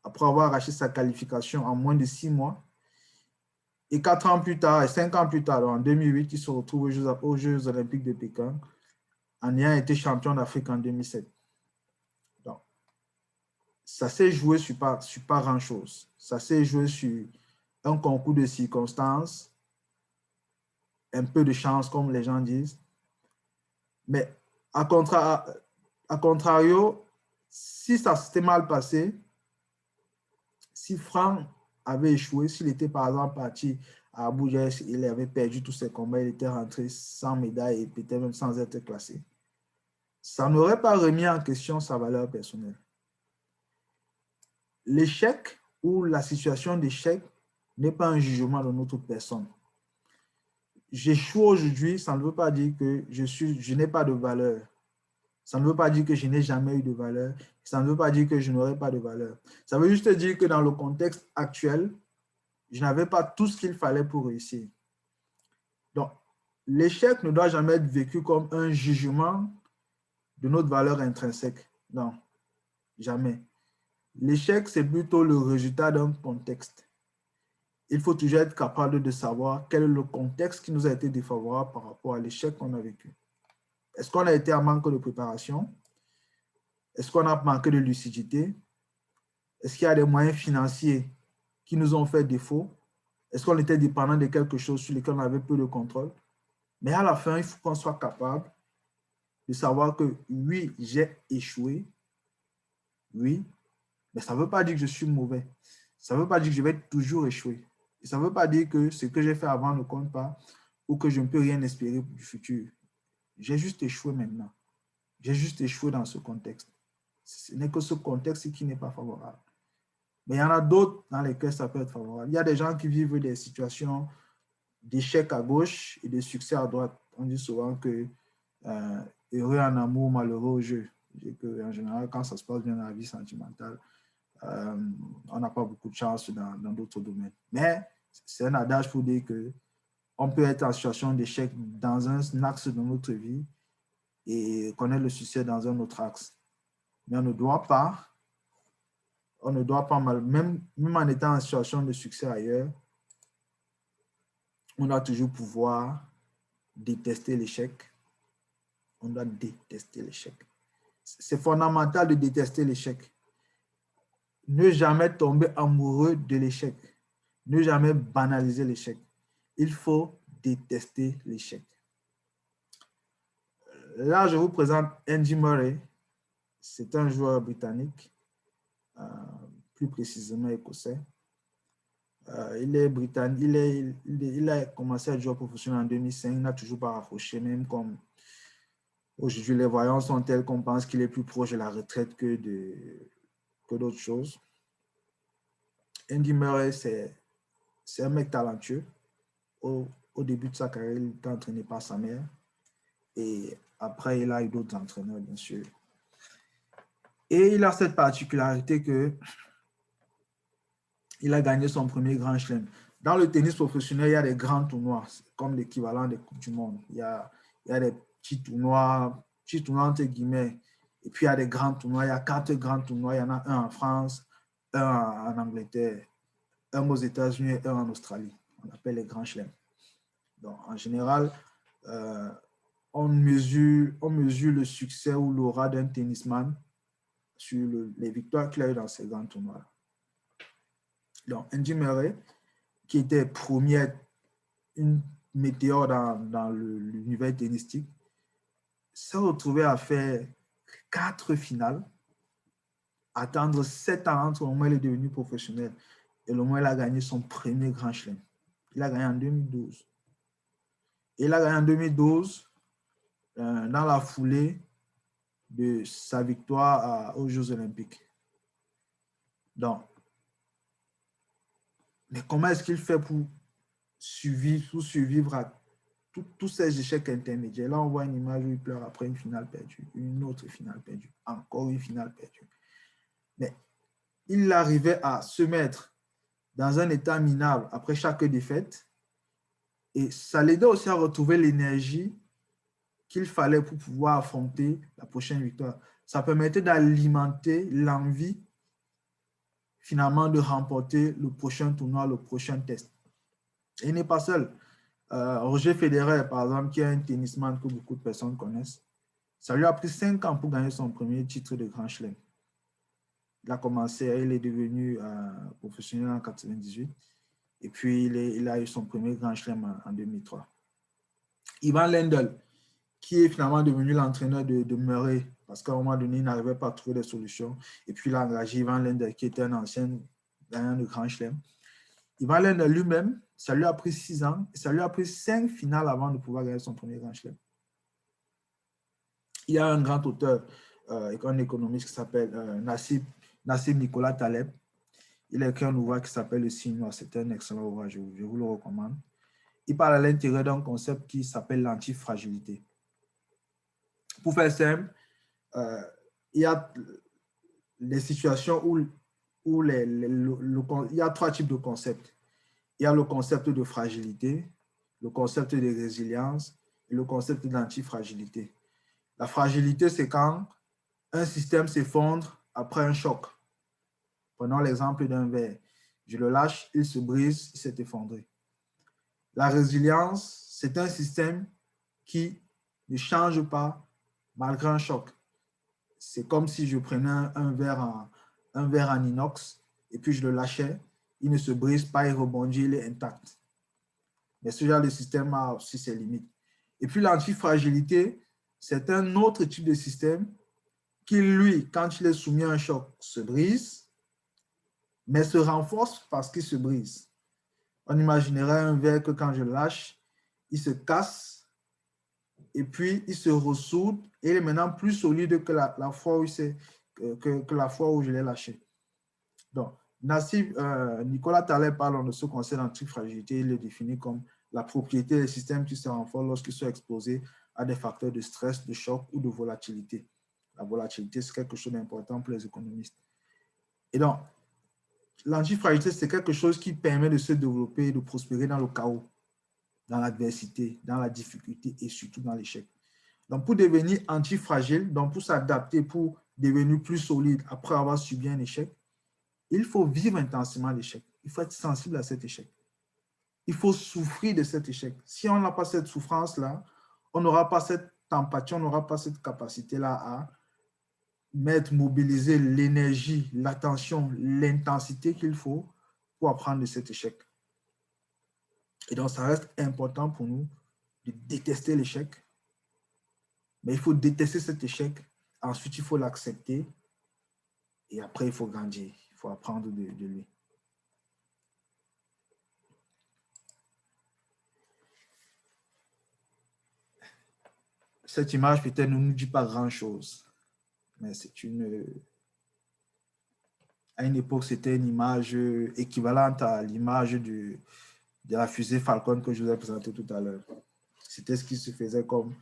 après avoir arraché sa qualification en moins de 6 mois. Et 4 ans plus tard, et 5 ans plus tard, en 2008, il se retrouve aux Jeux olympiques de Pékin, en ayant été champion d'Afrique en 2007. Donc, ça s'est joué sur pas grand-chose. Ça s'est joué sur un concours de circonstances, un peu de chance, comme les gens disent. Mais à contrario, si ça s'était mal passé, si Franck avait échoué, s'il était par exemple parti à Abuja, il avait perdu tous ses combats, il était rentré sans médaille et peut-être même sans être classé, ça n'aurait pas remis en question sa valeur personnelle. L'échec ou la situation d'échec n'est pas un jugement de notre personne. J'échoue aujourd'hui, ça ne veut pas dire que je n'ai pas de valeur. Ça ne veut pas dire que je n'ai jamais eu de valeur. Ça ne veut pas dire que je n'aurai pas de valeur. Ça veut juste dire que dans le contexte actuel, je n'avais pas tout ce qu'il fallait pour réussir. Donc, l'échec ne doit jamais être vécu comme un jugement de notre valeur intrinsèque. Non, jamais. L'échec, c'est plutôt le résultat d'un contexte. Il faut toujours être capable de savoir quel est le contexte qui nous a été défavorable par rapport à l'échec qu'on a vécu. Est-ce qu'on a été en manque de préparation? Est-ce qu'on a manqué de lucidité? Est-ce qu'il y a des moyens financiers qui nous ont fait défaut? Est-ce qu'on était dépendant de quelque chose sur lequel on avait peu de contrôle? Mais à la fin, il faut qu'on soit capable de savoir que oui, j'ai échoué. Oui, mais ça ne veut pas dire que je suis mauvais. Ça ne veut pas dire que je vais toujours échouer. Et ça ne veut pas dire que ce que j'ai fait avant ne compte pas ou que je ne peux rien espérer du futur. J'ai juste échoué maintenant. J'ai juste échoué dans ce contexte. Ce n'est que ce contexte qui n'est pas favorable. Mais il y en a d'autres dans lesquels ça peut être favorable. Il y a des gens qui vivent des situations d'échec à gauche et de succès à droite. On dit souvent que heureux en amour, malheureux au jeu. Et que, en général, quand ça se passe bien dans la vie sentimentale, on n'a pas beaucoup de chance dans d'autres domaines. Mais c'est un adage pour dire qu'on peut être en situation d'échec dans un axe de notre vie et connaître le succès dans un autre axe. Mais on ne doit pas, même en étant en situation de succès ailleurs, on doit toujours pouvoir détester l'échec. On doit détester l'échec. C'est fondamental de détester l'échec. Ne jamais tomber amoureux de l'échec. Ne jamais banaliser l'échec. Il faut détester l'échec. Là, je vous présente Andy Murray. C'est un joueur britannique, plus précisément écossais. Il est britannique. Il a commencé à jouer professionnel en 2005. Il n'a toujours pas rapproché, même comme aujourd'hui les voyants sont tels qu'on pense qu'il est plus proche de la retraite que d'autres choses. Andy Murray, c'est un mec talentueux. Au début de sa carrière, il était entraîné par sa mère. Et après, il a eu d'autres entraîneurs, bien sûr. Et il a cette particularité que il a gagné son premier grand chelem. Dans le tennis professionnel, il y a des grands tournois, comme l'équivalent des Coupes du Monde. Il y a des petits tournois entre guillemets. Et puis, il y a des grands tournois. Il y a 4 grands tournois. Il y en a un en France, un en Angleterre, un aux États-Unis et un en Australie. On appelle les grands chelems. Donc, en général, on mesure le succès ou l'aura d'un tennisman sur les victoires qu'il a eues dans ces grands tournois. Donc, Andy Murray, qui était premier, une météore dans l'univers tennistique, s'est retrouvé à faire 4 finales, attendre 7 ans entre le moment où il est devenu professionnel et le moment où il a gagné son premier grand chelem. Il a gagné en 2012. Et il a gagné en 2012 dans la foulée de sa victoire aux Jeux Olympiques. Donc, mais comment est-ce qu'il fait pour survivre à tous ces échecs intermédiaires? Là, on voit une image où il pleure après une finale perdue, une autre finale perdue, encore une finale perdue. Mais il arrivait à se mettre dans un état minable après chaque défaite Et ça l'aidait aussi à retrouver l'énergie qu'il fallait pour pouvoir affronter la prochaine victoire. Ça permettait d'alimenter l'envie finalement de remporter le prochain tournoi, le prochain test. Et il n'est pas seul. Roger Federer, par exemple, qui est un tennisman que beaucoup de personnes connaissent, ça lui a pris 5 ans pour gagner son premier titre de Grand Chelem. Il a commencé, il est devenu professionnel en 1998. Et puis, il a eu son premier Grand Chelem en 2003. Ivan Lendl, qui est finalement devenu l'entraîneur de Murray, parce qu'à un moment donné, il n'arrivait pas à trouver des solutions. Et puis, il a engagé Ivan Lendl, qui était un ancien gagnant de Grand Chelem. Ivan Lendl lui-même, ça lui a pris 6 ans, et ça lui a pris 5 finales avant de pouvoir gagner son premier Grand Chelem. Il y a un grand auteur, un économiste qui s'appelle Nassim Nicolas Taleb. Il a écrit un ouvrage qui s'appelle Le Signe Noir. C'est un excellent ouvrage, je vous le recommande. Il parle à l'intérieur d'un concept qui s'appelle l'antifragilité. Pour faire simple, il y a les situations où il y a 3 types de concepts. Il y a le concept de fragilité, le concept de résilience et le concept d'antifragilité. La fragilité, c'est quand un système s'effondre après un choc. Prenons l'exemple d'un verre. Je le lâche, il se brise, il s'est effondré. La résilience, c'est un système qui ne change pas malgré un choc. C'est comme si je prenais un verre en inox et puis je le lâchais, il ne se brise pas, il rebondit, il est intact. Mais ce genre de système a aussi ses limites. Et puis l'antifragilité, c'est un autre type de système qui, lui, quand il est soumis à un choc, se brise, mais se renforce parce qu'il se brise. On imaginerait un verre que quand je lâche, il se casse et puis il se ressoude et il est maintenant plus solide que la fois où je l'ai lâché. Donc, Nicolas Taleb parle de ce concept d'antifragilité, il le définit comme la propriété des systèmes qui se renforcent lorsqu'ils sont exposés à des facteurs de stress, de choc ou de volatilité. La volatilité, c'est quelque chose d'important pour les économistes. Et donc, l'antifragilité, c'est quelque chose qui permet de se développer et de prospérer dans le chaos, dans l'adversité, dans la difficulté et surtout dans l'échec. Donc, pour devenir antifragile, donc pour s'adapter, pour devenir plus solide après avoir subi un échec, il faut vivre intensément l'échec. Il faut être sensible à cet échec. Il faut souffrir de cet échec. Si on n'a pas cette souffrance-là, on n'aura pas cette empathie, on n'aura pas cette capacité-là à mobiliser l'énergie, l'attention, l'intensité qu'il faut pour apprendre de cet échec. Et donc, ça reste important pour nous de détester l'échec. Mais il faut détester cet échec. Ensuite, il faut l'accepter. Et après, il faut grandir. Il faut apprendre de lui. Cette image, peut-être, ne nous dit pas grand-chose. Mais c'est une... À une époque, c'était une image équivalente à l'image de la fusée Falcon que je vous ai présentée tout à l'heure. C'était ce qui se faisait comme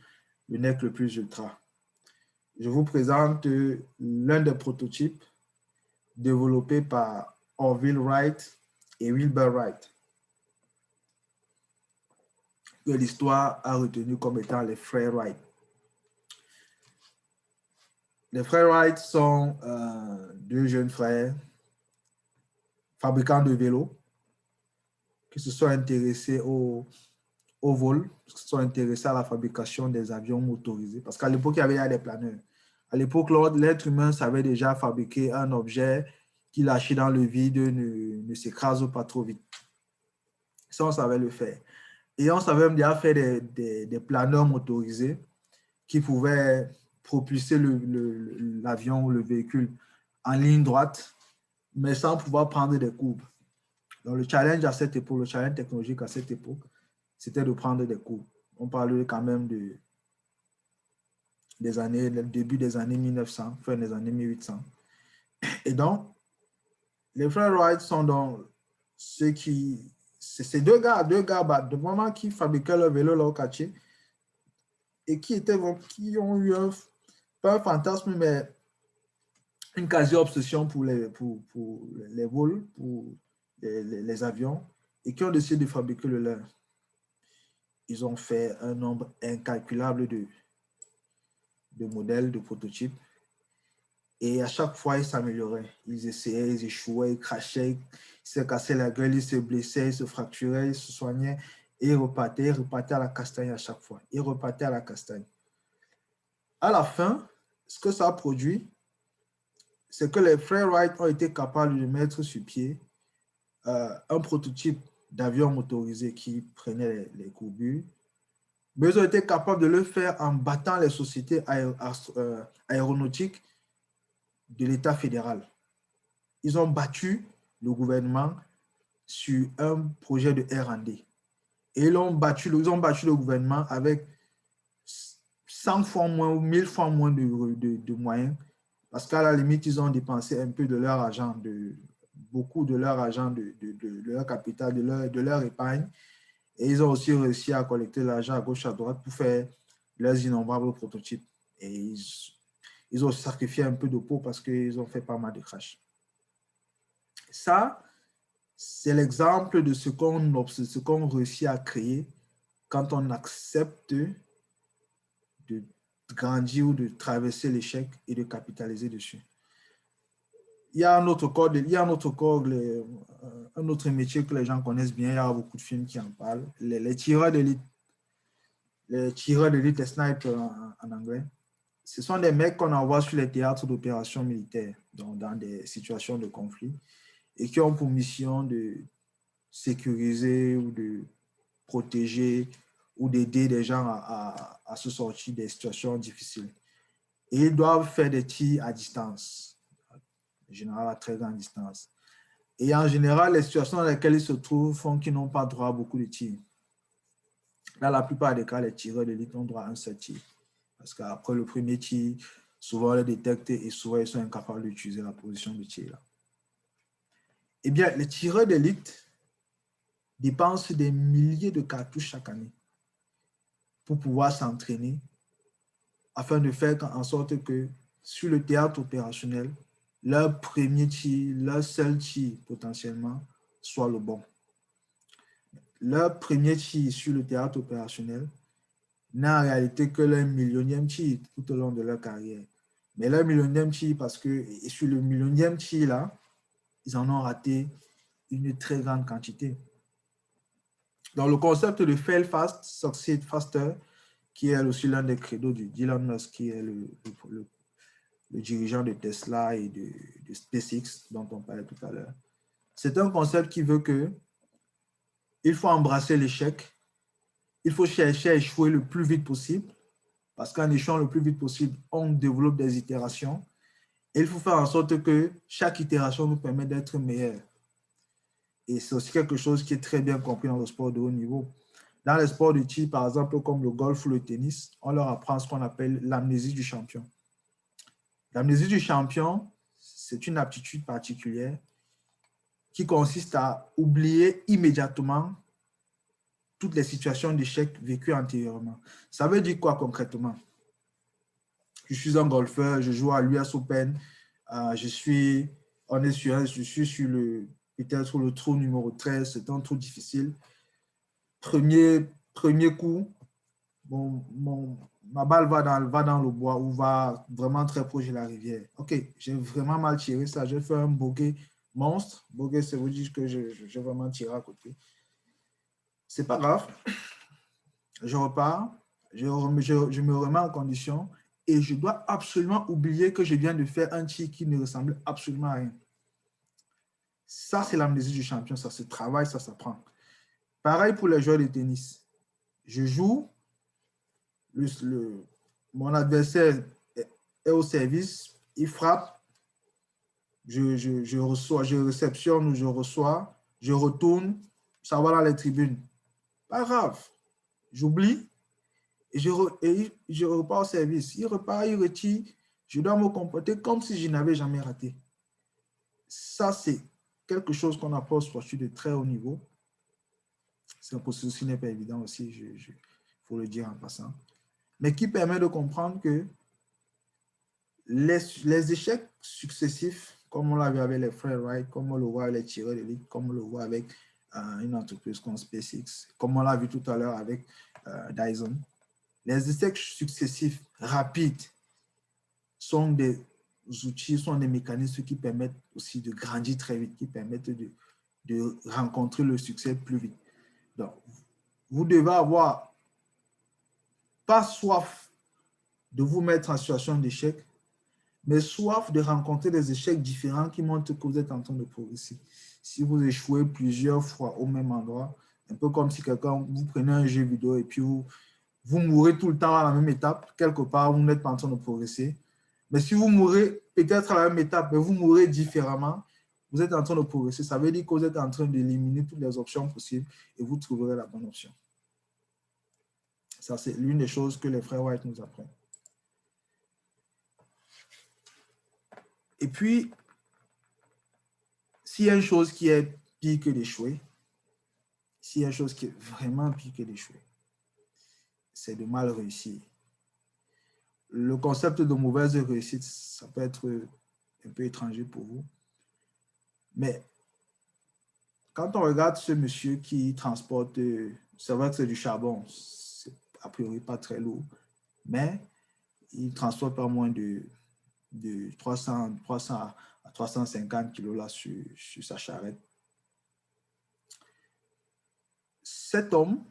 le nec le plus ultra. Je vous présente l'un des prototypes développés par Orville Wright et Wilbur Wright, que l'histoire a retenu comme étant les frères Wright. Les frères Wright sont 2 jeunes frères fabricants de vélos qui se sont intéressés au vol, qui se sont intéressés à la fabrication des avions motorisés. Parce qu'à l'époque, il y avait des planeurs. À l'époque, l'être humain savait déjà fabriquer un objet qui, lâché dans le vide, ne s'écrase pas trop vite. Ça, on savait le faire. Et on savait déjà faire des planeurs motorisés qui pouvaient propulser l'avion ou le véhicule en ligne droite, mais sans pouvoir prendre des courbes. Donc, le challenge à cette époque, le challenge technologique à cette époque, c'était de prendre des courbes. On parle quand même le début des années 1900, fin des années 1800. Et donc, les frères Wright sont donc ceux qui... C'est deux gars de moment qui fabriquaient leur vélo, leur quartier, et qui ont eu pas un fantasme, mais une quasi-obsession pour les vols, pour les avions, et qui ont décidé de fabriquer le leur. ils ont fait un nombre incalculable de modèles, de prototypes. Et à chaque fois, ils s'amélioraient. Ils essayaient, ils échouaient, ils crachaient, ils se cassaient la gueule, ils se blessaient, ils se fracturaient, ils se soignaient. Et ils repartaient à la castagne à chaque fois. Ils repartaient à la castagne. À la fin, ce que ça a produit, c'est que les frères Wright ont été capables de mettre sur pied un prototype d'avion motorisé qui prenait les courbures. Mais ils ont été capables de le faire en battant les sociétés aéronautiques de l'État fédéral. Ils ont battu le gouvernement sur un projet de R&D. Et ils ont battu le gouvernement avec 100 fois moins ou 1000 fois moins de moyens, parce qu'à la limite, ils ont dépensé un peu de leur argent, beaucoup de leur argent, de leur capital, de leur épargne. Et ils ont aussi réussi à collecter l'argent à gauche, à droite pour faire leurs innombrables prototypes. Et ils ont sacrifié un peu de peau parce qu'ils ont fait pas mal de crash. Ça, c'est l'exemple de ce qu'on réussit à créer quand on accepte de grandir ou de traverser l'échec et de capitaliser dessus. Il y a un autre corps, un autre métier que les gens connaissent bien, il y a beaucoup de films qui en parlent, les tireurs d'élite. Les tireurs d'élite, les snipers en anglais. Ce sont des mecs qu'on envoie sur les théâtres d'opérations militaires, dans des situations de conflit, et qui ont pour mission de sécuriser ou de protéger ou d'aider les gens à se sortir des situations difficiles. Et ils doivent faire des tirs à distance, en général à très grande distance. Et en général, les situations dans lesquelles ils se trouvent font qu'ils n'ont pas droit à beaucoup de tirs. Dans la plupart des cas, les tireurs d'élite ont droit à un seul tir. Parce qu'après le premier tir, souvent on les détecte et souvent ils sont incapables d'utiliser la position de tir là. Eh bien, les tireurs d'élite dépensent des milliers de cartouches chaque année pour pouvoir s'entraîner afin de faire en sorte que sur le théâtre opérationnel, leur premier tir, leur seul tir potentiellement, soit le bon. Leur premier tir sur le théâtre opérationnel n'a en réalité que leur millionième tir tout au long de leur carrière. Mais leur millionième tir, parce que sur le millionième tir là, ils en ont raté une très grande quantité. Dans le concept de fail fast, succeed faster, qui est aussi l'un des credos de Elon Musk, qui est le dirigeant de Tesla et de SpaceX, dont on parlait tout à l'heure. C'est un concept qui veut que il faut embrasser l'échec, il faut chercher à échouer le plus vite possible, parce qu'en échouant le plus vite possible, on développe des itérations, et il faut faire en sorte que chaque itération nous permet d'être meilleur. Et c'est aussi quelque chose qui est très bien compris dans le sport de haut niveau. Dans les sports de tir, par exemple, comme le golf ou le tennis, on leur apprend ce qu'on appelle l'amnésie du champion. L'amnésie du champion, c'est une aptitude particulière qui consiste à oublier immédiatement toutes les situations d'échec vécues antérieurement. Ça veut dire quoi concrètement? Je suis un golfeur, je joue à l'US Open, je suis sur peut-être le trou numéro 13, c'est un trou difficile. Premier coup, ma balle va dans le bois ou va vraiment très proche de la rivière. Ok, j'ai vraiment mal tiré ça, j'ai fait un bogey monstre. Bogey, ça veut dire que j'ai vraiment tiré à côté. C'est pas grave, je repars, je me remets en condition et je dois absolument oublier que je viens de faire un tir qui ne ressemble absolument à rien. Ça, c'est l'amnésie du champion, ça se travaille, ça s'apprend. Pareil pour les joueurs de tennis. Je joue, mon adversaire est au service, il frappe, je reçois, je réceptionne ou je reçois, je retourne, ça va dans les tribunes. Pas grave, j'oublie et je repars au service. Il repart, il retire, je dois me comporter comme si je n'avais jamais raté. Ça, c'est quelque chose qu'on apprend au sportif de très haut niveau. C'est un processus qui n'est pas évident aussi, il faut le dire en passant, mais qui permet de comprendre que les échecs successifs, comme on l'a vu avec les frères Wright, comme on le voit avec les tireurs d'élite, comme on le voit avec une entreprise comme SpaceX, comme on l'a vu tout à l'heure avec Dyson. Les échecs successifs, rapides, sont des outils, sont des mécanismes qui permettent aussi de grandir très vite, qui permettent de rencontrer le succès plus vite. Donc, vous devez avoir pas soif de vous mettre en situation d'échec, mais soif de rencontrer des échecs différents qui montrent que vous êtes en train de progresser. Si vous échouez plusieurs fois au même endroit, un peu comme si quelqu'un, vous prenez un jeu vidéo et puis vous mourrez tout le temps à la même étape, quelque part, vous n'êtes pas en train de progresser. Mais si vous mourrez peut-être à la même étape, mais vous mourrez différemment, vous êtes en train de progresser. Ça veut dire que vous êtes en train d'éliminer toutes les options possibles et vous trouverez la bonne option. Ça, c'est l'une des choses que les frères White nous apprennent. Et puis, s'il y a une chose qui est pire que d'échouer, s'il y a une chose qui est vraiment pire que d'échouer, c'est de mal réussir. Le concept de mauvaise réussite, ça peut être un peu étranger pour vous. Mais quand on regarde ce monsieur qui transporte, c'est vrai que c'est du charbon, c'est a priori pas très lourd, mais il transporte pas moins de 300 à 350 kilos là sur sa charrette. Cet homme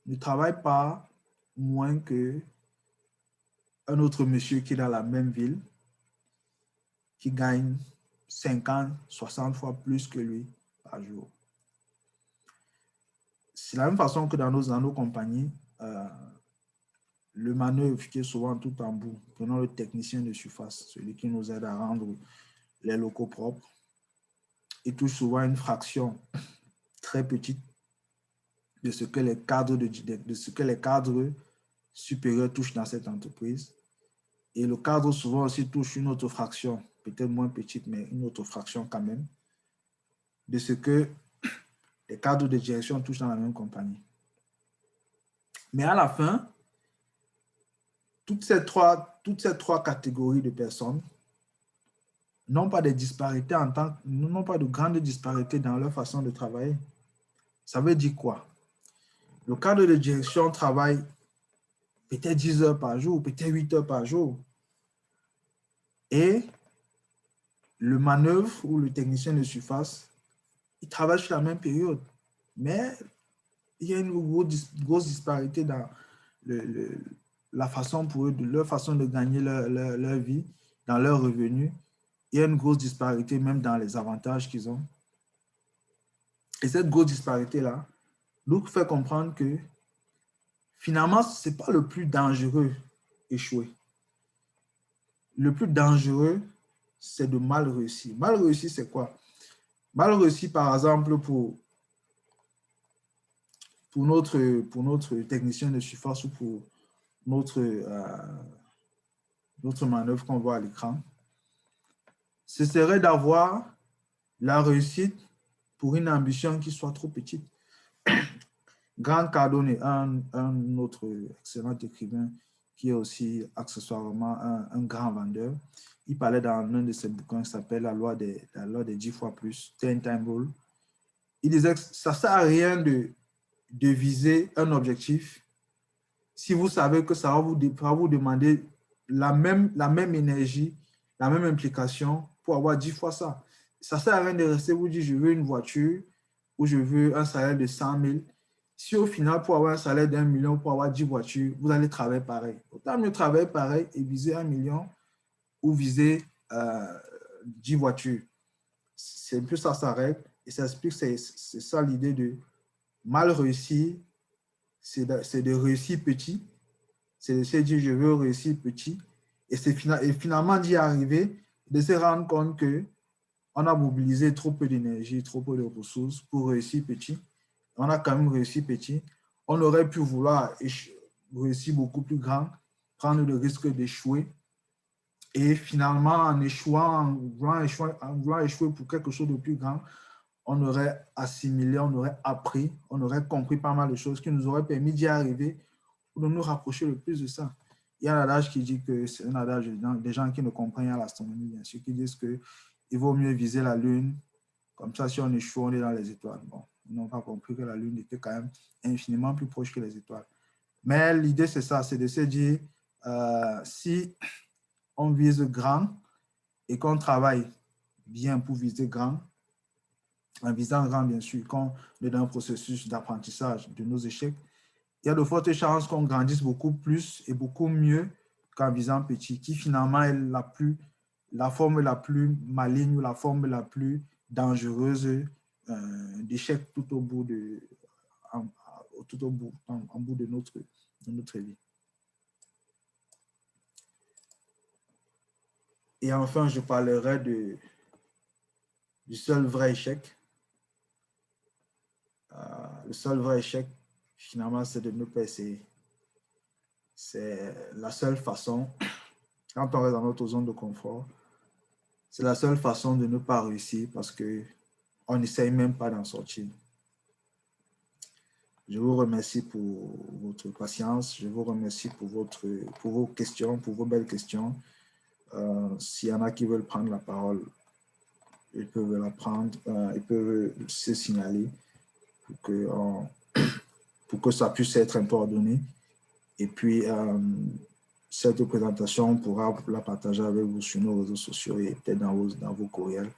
ne travaille pas moins que un autre monsieur qui est dans la même ville, qui gagne 50, 60 fois plus que lui par jour. C'est la même façon que dans nos compagnies, le manœuvre qui est souvent tout en bout. Prenons le technicien de surface, celui qui nous aide à rendre les locaux propres. Il touche souvent une fraction très petite de ce que les cadres supérieurs touchent dans cette entreprise. Et le cadre souvent aussi touche une autre fraction, peut-être moins petite, mais une autre fraction quand même, de ce que les cadres de direction touchent dans la même compagnie. Mais à la fin, toutes ces trois catégories de personnes n'ont pas de disparités n'ont pas de grandes disparités dans leur façon de travailler. Ça veut dire quoi? Le cadre de direction travaille peut-être 10 heures par jour, peut-être 8 heures par jour. Et le manœuvre ou le technicien de surface, il travaille sur la même période. Mais il y a une grosse disparité dans la façon pour eux, de leur façon de gagner leur vie, dans leurs revenus. Il y a une grosse disparité même dans les avantages qu'ils ont. Et cette grosse disparité-là nous fait comprendre que finalement, ce n'est pas le plus dangereux échouer. Le plus dangereux, c'est de mal réussir. Mal réussir, c'est quoi? Mal réussir, par exemple, pour notre technicien de surface ou pour notre manœuvre qu'on voit à l'écran, ce serait d'avoir la réussite pour une ambition qui soit trop petite. Grant Cardone, un autre excellent écrivain qui est aussi accessoirement un grand vendeur, il parlait dans un de ses bouquins qui s'appelle la loi des 10 fois plus, 10 time rule. Il disait que ça ne sert à rien de viser un objectif si vous savez que ça va vous demander la même énergie, la même implication pour avoir 10 fois ça. Ça ne sert à rien de rester vous dire je veux une voiture ou je veux un salaire de 100 000. Si au final, pour avoir un salaire d'1 million, pour avoir 10 voitures, vous allez travailler pareil. Autant mieux travailler pareil et viser 1 million ou viser 10 voitures. C'est un peu ça sa règle. Et ça explique, c'est ça l'idée de mal réussir, c'est de réussir petit. C'est de se dire je veux réussir petit. Et finalement d'y arriver, de se rendre compte qu'on a mobilisé trop peu d'énergie, trop peu de ressources pour réussir petit. On a quand même réussi petit. On aurait pu vouloir réussir beaucoup plus grand, prendre le risque d'échouer. Et finalement, en voulant échouer pour quelque chose de plus grand, on aurait assimilé, on aurait appris, on aurait compris pas mal de choses qui nous auraient permis d'y arriver ou de nous rapprocher le plus de ça. Il y a un adage qui dit que c'est un adage des gens qui ne comprennent pas l'astronomie, bien sûr, qui disent qu'il vaut mieux viser la Lune Comme ça, si on échoue, on est dans les étoiles. Bon, ils n'ont pas compris que la Lune était quand même infiniment plus proche que les étoiles. Mais l'idée, c'est ça, c'est de se dire, si on vise grand et qu'on travaille bien pour viser grand, en visant grand, bien sûr, quand on est dans un processus d'apprentissage de nos échecs, il y a de fortes chances qu'on grandisse beaucoup plus et beaucoup mieux qu'en visant petit, qui finalement est la forme la plus maligne ou la forme la plus dangereuse d'échec tout au bout en bout de notre vie. Et enfin, je parlerai du seul vrai échec. Le seul vrai échec, finalement, c'est de ne pas essayer. C'est la seule façon, quand on reste dans notre zone de confort, c'est la seule façon de ne pas réussir parce qu'on n'essaye même pas d'en sortir. Je vous remercie pour votre patience. Je vous remercie pour vos questions, pour vos belles questions. S'il y en a qui veulent prendre la parole, ils peuvent la prendre, ils peuvent se signaler pour que ça puisse être un peu ordonné. Et puis, cette présentation, on pourra la partager avec vous sur nos réseaux sociaux et peut-être dans vos courriels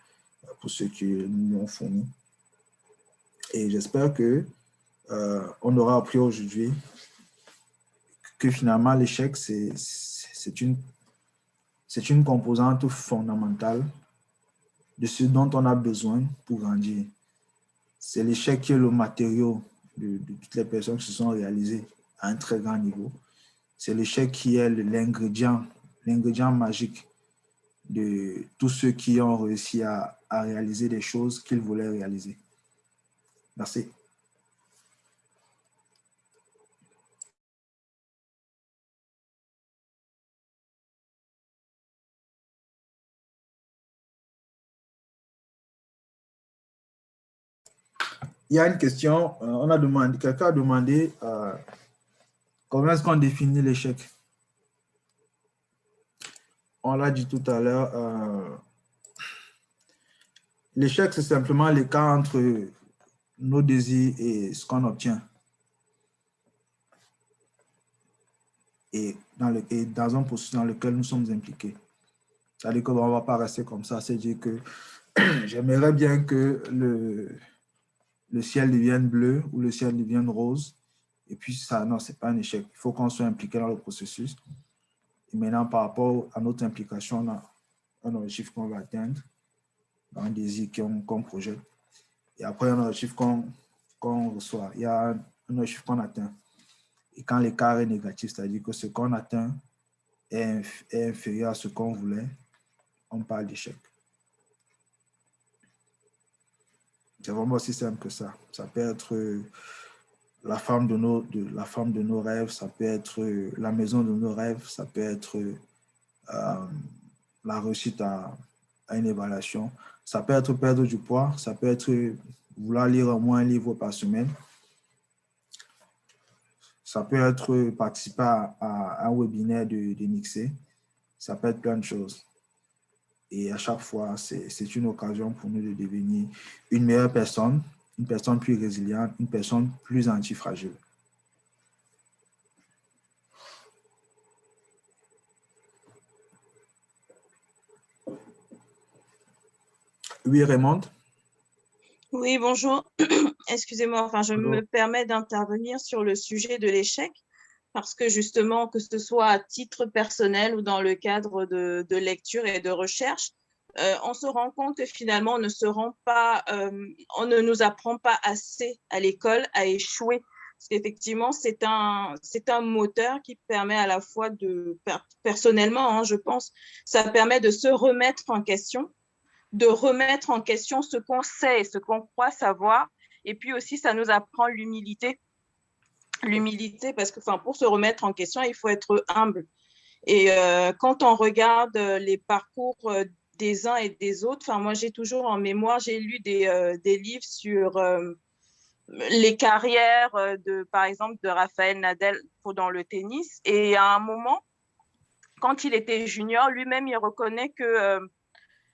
pour ceux qui nous l'ont fourni. Et j'espère que on aura appris aujourd'hui que finalement l'échec, c'est une composante fondamentale de ce dont on a besoin pour grandir. C'est l'échec qui est le matériau de toutes les personnes qui se sont réalisées à un très grand niveau. C'est l'échec qui est l'ingrédient magique de tous ceux qui ont réussi à réaliser des choses qu'ils voulaient réaliser. Merci. Il y a une question, quelqu'un a demandé comment est-ce qu'on définit l'échec? On l'a dit tout à l'heure, l'échec, c'est simplement l'écart entre nos désirs et ce qu'on obtient. Et dans un processus dans lequel nous sommes impliqués. C'est-à-dire qu'on ne va pas rester comme ça, c'est dire que j'aimerais bien que le ciel devienne bleu ou le ciel devienne rose. Et puis ça, non, ce n'est pas un échec. Il faut qu'on soit impliqué dans le processus. Et maintenant, par rapport à notre implication, on a un objectif qu'on va atteindre, un désir qu'on projette. Et après, un objectif qu'on reçoit. Il y a un objectif qu'on atteint. Et quand l'écart est négatif, c'est-à-dire que ce qu'on atteint est inférieur à ce qu'on voulait, on parle d'échec. C'est vraiment aussi simple que ça. Ça peut être la femme de nos rêves, ça peut être la maison de nos rêves, ça peut être la réussite à une évaluation, ça peut être perdre du poids, ça peut être vouloir lire au moins un livre par semaine, ça peut être participer à un webinaire de Nixé, ça peut être plein de choses. Et à chaque fois, c'est une occasion pour nous de devenir une meilleure personne, une personne plus résiliente, une personne plus antifragile. Oui, Raymond? Oui, bonjour. Excusez-moi, enfin, je me permets d'intervenir sur le sujet de l'échec parce que justement, que ce soit à titre personnel ou dans le cadre de lecture et de recherche, on se rend compte que finalement, on ne nous apprend pas assez à l'école à échouer. Parce qu'effectivement, c'est un moteur qui permet à la fois personnellement, hein, je pense, ça permet de se remettre en question, de remettre en question ce qu'on sait et ce qu'on croit savoir. Et puis aussi, ça nous apprend l'humilité. L'humilité, parce que pour se remettre en question, il faut être humble. Et quand on regarde les parcours des uns et des autres, moi, j'ai toujours en mémoire, j'ai lu des livres sur les carrières, par exemple, de Raphaël Nadal dans le tennis. Et à un moment, quand il était junior, lui-même, il reconnaît que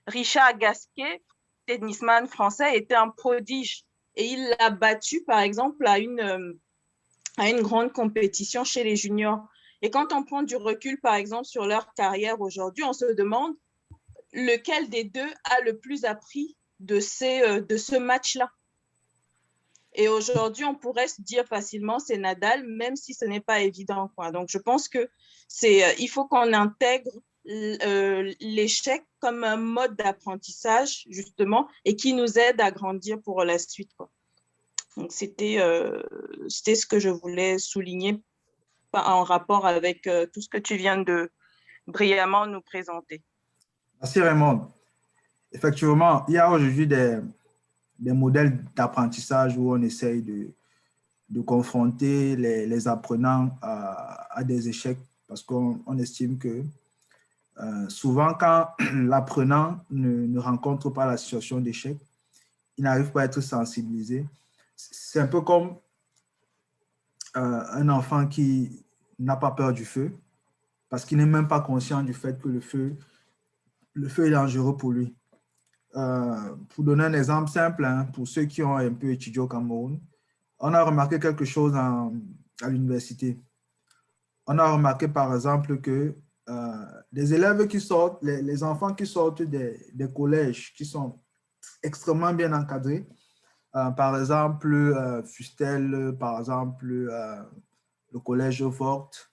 Richard Gasquet tennisman français était un prodige. Et il l'a battu, par exemple, à une grande compétition chez les juniors. Et quand on prend du recul, par exemple, sur leur carrière aujourd'hui, on se demande lequel des deux a le plus appris de ce match-là. Et aujourd'hui, on pourrait se dire facilement c'est Nadal, même si ce n'est pas évident, quoi. Donc, je pense que il faut qu'on intègre l'échec comme un mode d'apprentissage, justement, et qui nous aide à grandir pour la suite, quoi. Donc, c'était ce que je voulais souligner en rapport avec tout ce que tu viens de brillamment nous présenter. Merci Raymond. Effectivement, il y a aujourd'hui des modèles d'apprentissage où on essaye de confronter les apprenants à des échecs parce qu'on estime que souvent quand l'apprenant ne rencontre pas la situation d'échec, il n'arrive pas à être sensibilisé. C'est un peu comme un enfant qui n'a pas peur du feu parce qu'il n'est même pas conscient du fait que le feu est dangereux pour lui. Pour donner un exemple simple, hein, pour ceux qui ont un peu étudié au Cameroun, on a remarqué quelque chose à l'université. On a remarqué par exemple que les élèves qui sortent, les enfants qui sortent des collèges qui sont extrêmement bien encadrés, par exemple Fustel, par exemple le collège Forte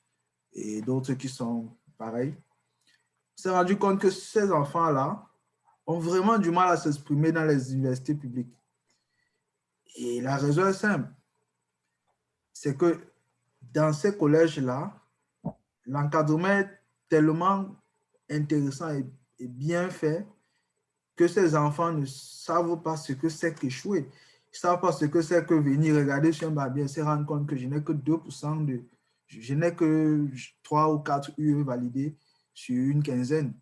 et d'autres qui sont pareils, on s'est rendu compte que ces enfants-là ont vraiment du mal à s'exprimer dans les universités publiques. Et la raison est simple. C'est que dans ces collèges-là, l'encadrement est tellement intéressant et bien fait que ces enfants ne savent pas ce que c'est qu'échouer. Ils ne savent pas ce que c'est que venir regarder sur un barbier et se rendre compte que je n'ai que 2% je n'ai que 3 ou 4 UE validés sur une quinzaine.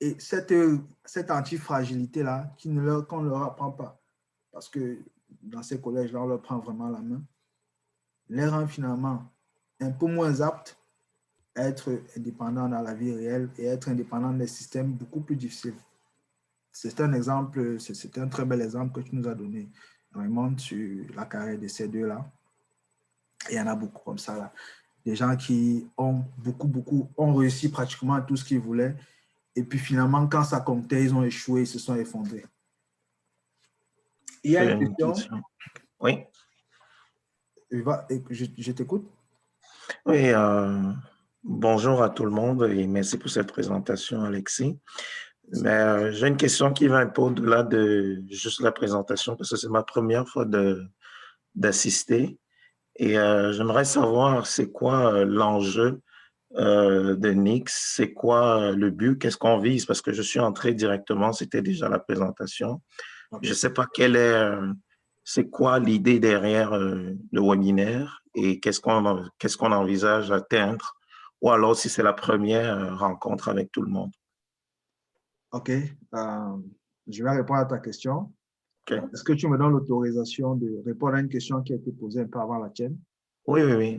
Et cette antifragilité-là, qu'on ne leur apprend pas, parce que dans ces collèges-là, on leur prend vraiment la main, les rend finalement un peu moins aptes à être indépendants dans la vie réelle et être indépendants des systèmes beaucoup plus difficiles. C'est un exemple, c'est un très bel exemple que tu nous as donné, Raymond, sur la carrière de ces deux-là. Et il y en a beaucoup comme ça, là. Des gens qui ont ont réussi pratiquement tout ce qu'ils voulaient. Et puis finalement, quand ça comptait, ils ont échoué, ils se sont effondrés. Il y a une question. Oui. Je t'écoute. Oui, bonjour à tout le monde et merci pour cette présentation, Alexis. Mais j'ai une question qui va un peu au-delà de juste la présentation parce que c'est ma première fois d'assister. Et j'aimerais savoir c'est quoi l'enjeu de Nix, c'est quoi le but, qu'est-ce qu'on vise, parce que je suis entré directement, c'était déjà la présentation. Je ne sais pas c'est quoi l'idée derrière le webinaire et qu'est-ce qu'on envisage d'atteindre, ou alors si c'est la première rencontre avec tout le monde. OK. Je vais répondre à ta question. Okay. Est-ce que tu me donnes l'autorisation de répondre à une question qui a été posée un peu avant la tienne? Oui. Ouais.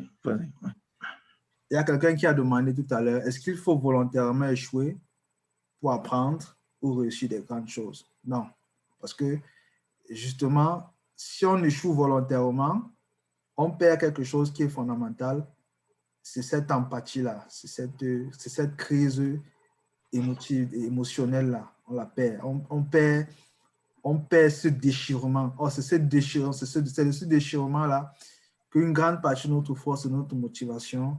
Il y a quelqu'un qui a demandé tout à l'heure, est-ce qu'il faut volontairement échouer pour apprendre ou réussir des grandes choses? Non. Parce que, justement, si on échoue volontairement, on perd quelque chose qui est fondamental. C'est cette empathie-là, c'est cette crise émotionnelle-là. On la perd. On perd ce déchirement. Oh, c'est ce déchirement-là qu'une grande partie de notre force, de notre motivation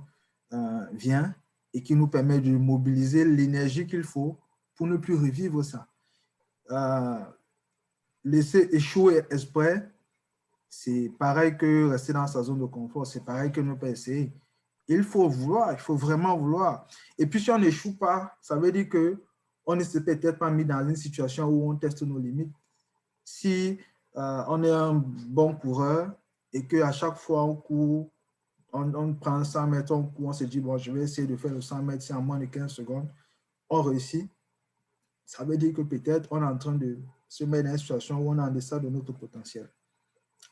vient et qui nous permet de mobiliser l'énergie qu'il faut pour ne plus revivre ça. Laisser échouer exprès, c'est pareil que rester dans sa zone de confort, c'est pareil que ne pas essayer. Il faut vouloir, il faut vraiment vouloir. Et puis si on n'échoue pas, ça veut dire qu'on ne s'est peut-être pas mis dans une situation où on teste nos limites. Si on est un bon coureur et qu'à chaque fois on court, on prend 100 mètres, on court, on se dit, bon, je vais essayer de faire le 100 mètres, c'est en moins de 15 secondes, on réussit. Ça veut dire que peut-être on est en train de se mettre dans une situation où on est en deçà de notre potentiel.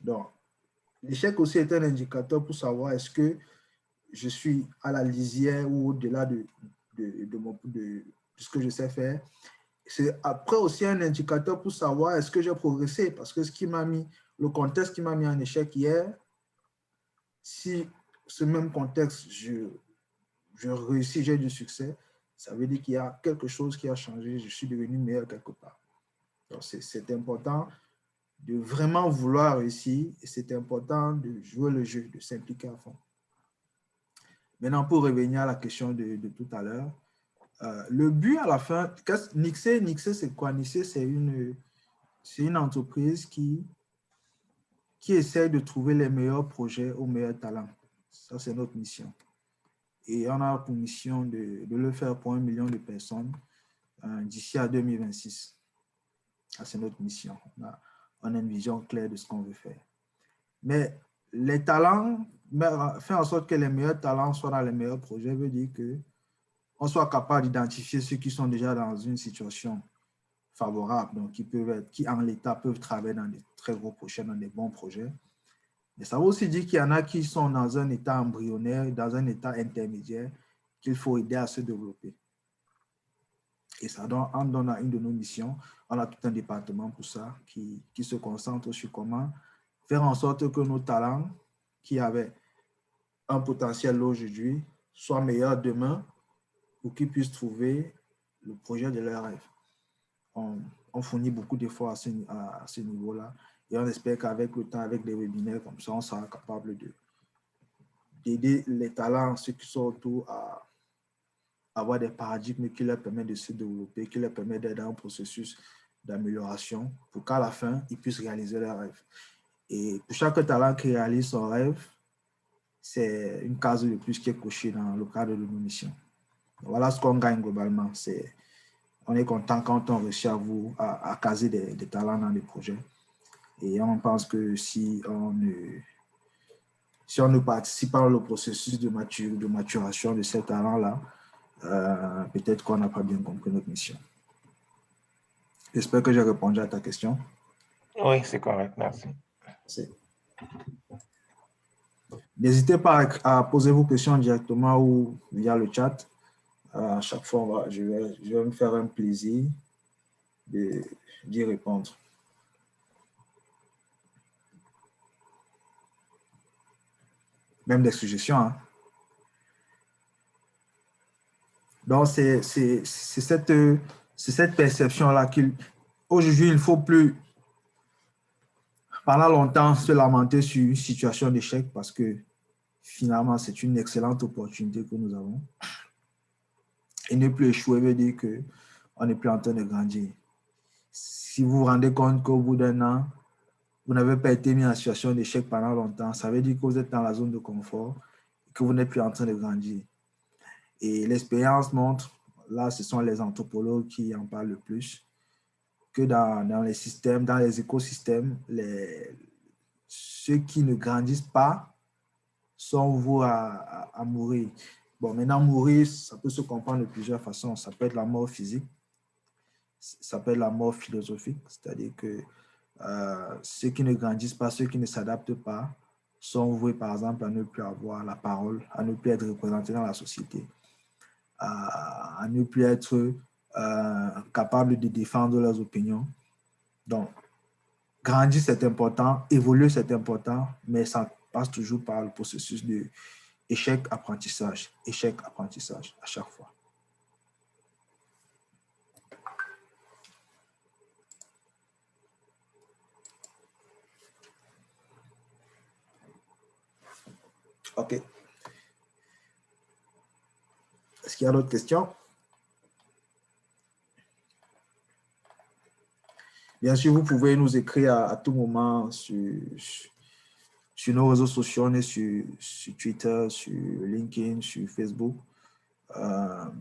Donc, l'échec aussi est un indicateur pour savoir est-ce que je suis à la lisière ou au-delà de ce que je sais faire. c'est après aussi un indicateur pour savoir est-ce que j'ai progressé, parce que le contexte qui m'a mis en échec hier, si ce même contexte, je réussis, j'ai du succès, ça veut dire qu'il y a quelque chose qui a changé, je suis devenu meilleur quelque part. C'est important de vraiment vouloir réussir et c'est important de jouer le jeu, de s'impliquer à fond. Maintenant, pour revenir à la question de tout à l'heure, le but à la fin, Nixé, c'est quoi? Nixé, c'est une entreprise qui essaie de trouver les meilleurs projets aux meilleurs talents. Ça, c'est notre mission. Et on a pour mission de le faire pour 1 million de personnes d'ici à 2026. Ça, c'est notre mission. On a une vision claire de ce qu'on veut faire. Mais les talents, faire en sorte que les meilleurs talents soient dans les meilleurs projets veut dire qu'on soit capable d'identifier ceux qui sont déjà dans une situation favorable, donc qui en l'état peuvent travailler dans des très gros projets, dans des bons projets. Mais ça veut aussi dire qu'il y en a qui sont dans un état embryonnaire, dans un état intermédiaire, qu'il faut aider à se développer. Et ça on donne à une de nos missions. On a tout un département pour ça qui se concentre sur comment faire en sorte que nos talents qui avaient un potentiel aujourd'hui soient meilleurs demain pour qu'ils puissent trouver le projet de leur rêve. On fournit beaucoup d'efforts à ce niveau-là et on espère qu'avec le temps, avec des webinaires comme ça, on sera capable d'aider les talents, ceux qui sont autour, à avoir des paradigmes qui leur permettent de se développer, qui leur permettent d'être dans un processus d'amélioration pour qu'à la fin, ils puissent réaliser leur rêve. Et pour chaque talent qui réalise son rêve, c'est une case de plus qui est cochée dans le cadre de nos missions. Voilà ce qu'on gagne globalement. On est content quand on réussit à caser des talents dans des projets. Et on pense que si on ne participe pas au processus de maturation de ces talents-là, peut-être qu'on n'a pas bien compris notre mission. J'espère que j'ai répondu à ta question. Oui, c'est correct. Merci. N'hésitez pas à poser vos questions directement ou via le chat. À chaque fois, je vais me faire un plaisir d'y répondre. Même des suggestions. Hein. Donc, c'est cette perception-là qu'aujourd'hui, il ne faut plus, pendant longtemps, se lamenter sur une situation d'échec parce que finalement, c'est une excellente opportunité que nous avons. Et ne plus échouer veut dire qu'on n'est plus en train de grandir. Si vous vous rendez compte qu'au bout d'un an, vous n'avez pas été mis en situation d'échec pendant longtemps, ça veut dire que vous êtes dans la zone de confort et que vous n'êtes plus en train de grandir. Et l'expérience montre, là, ce sont les anthropologues qui en parlent le plus, que dans les systèmes, dans les écosystèmes, ceux qui ne grandissent pas sont voués à mourir. Bon, maintenant, mourir, ça peut se comprendre de plusieurs façons. Ça peut être la mort physique, ça peut être la mort philosophique, c'est-à-dire que ceux qui ne grandissent pas, ceux qui ne s'adaptent pas, sont voués, par exemple, à ne plus avoir la parole, à ne plus être représentés dans la société, à ne plus être capables de défendre leurs opinions. Donc, grandir, c'est important, évoluer, c'est important, mais ça passe toujours par le processus de échec-apprentissage, échec-apprentissage à chaque fois. OK. Est-ce qu'il y a d'autres questions? Bien sûr, vous pouvez nous écrire à tout moment sur nos réseaux sociaux, on est sur Twitter, sur LinkedIn, sur Facebook,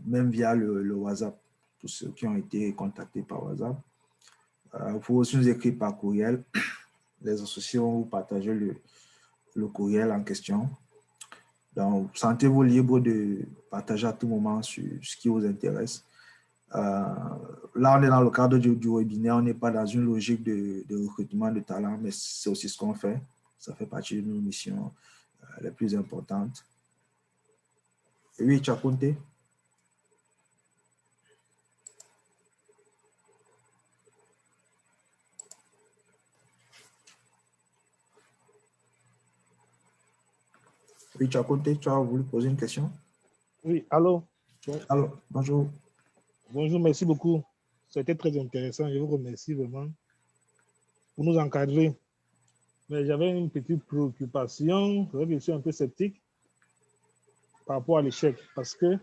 même via le WhatsApp, pour ceux qui ont été contactés par WhatsApp. Vous pouvez aussi nous écrire par courriel. Les associés vont vous partager le courriel en question. Donc, sentez-vous libre de partager à tout moment sur ce qui vous intéresse. Là, on est dans le cadre du webinaire, on n'est pas dans une logique de recrutement de talent, mais c'est aussi ce qu'on fait. Ça fait partie de nos missions les plus importantes. Oui, Chakunte. Oui, Chakonte, tu as voulu poser une question? Oui, allô? Bon, Alors, bonjour. bonjour, merci beaucoup. C'était très intéressant. Je vous remercie vraiment pour nous encadrer. Mais j'avais une petite préoccupation. C'est vrai que je suis un peu sceptique par rapport à l'échec parce qu'il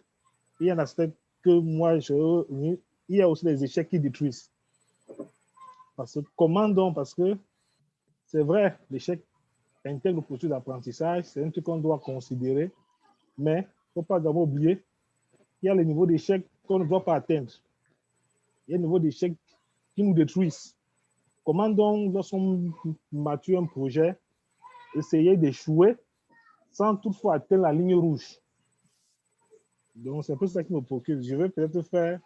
y a un aspect que moi, il y a aussi les échecs qui détruisent. Parce que comment donc? Parce que c'est vrai, l'échec intègre le processus d'apprentissage, c'est un truc qu'on doit considérer, mais il ne faut pas d'abord oublier qu'il y a le niveau d'échec qu'on ne doit pas atteindre. Il y a le niveau d'échec qui nous détruisent. Comment donc, lorsqu'on mature un projet, essayer d'échouer sans toutefois atteindre la ligne rouge? Donc, c'est un peu ça qui me préoccupe. Je vais peut-être faire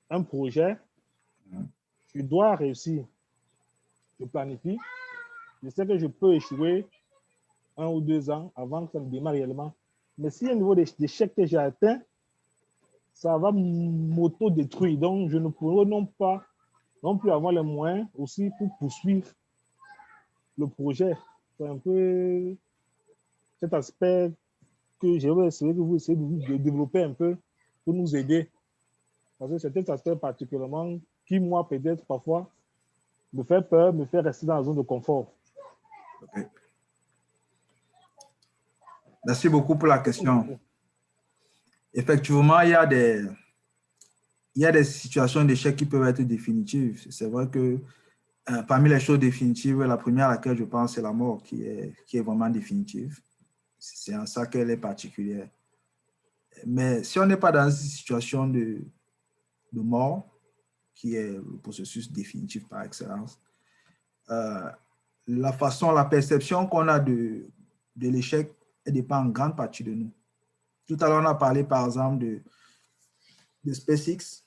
un projet, je dois réussir. Je planifie, je sais que je peux échouer 1 ou 2 ans avant que ça ne démarre réellement. Mais s'il y a un niveau d'échec que j'ai atteint, ça va m'auto-détruire. Donc, je ne pourrai non plus avoir les moyens aussi pour poursuivre le projet. C'est un peu cet aspect que je vais essayer que vous essayez de développer un peu pour nous aider. Parce que c'est cet aspect particulièrement qui, moi, peut-être parfois, me fait peur, me fait rester dans la zone de confort. Okay. Merci beaucoup pour la question. Effectivement, il y a des situations d'échec qui peuvent être définitives. C'est vrai que parmi les choses définitives, la première à laquelle je pense, c'est la mort qui est vraiment définitive. C'est en ça qu'elle est particulière. Mais si on n'est pas dans une situation de mort, qui est le processus définitif par excellence, la perception qu'on a de l'échec, elle dépend en grande partie de nous. Tout à l'heure, on a parlé par exemple de SpaceX.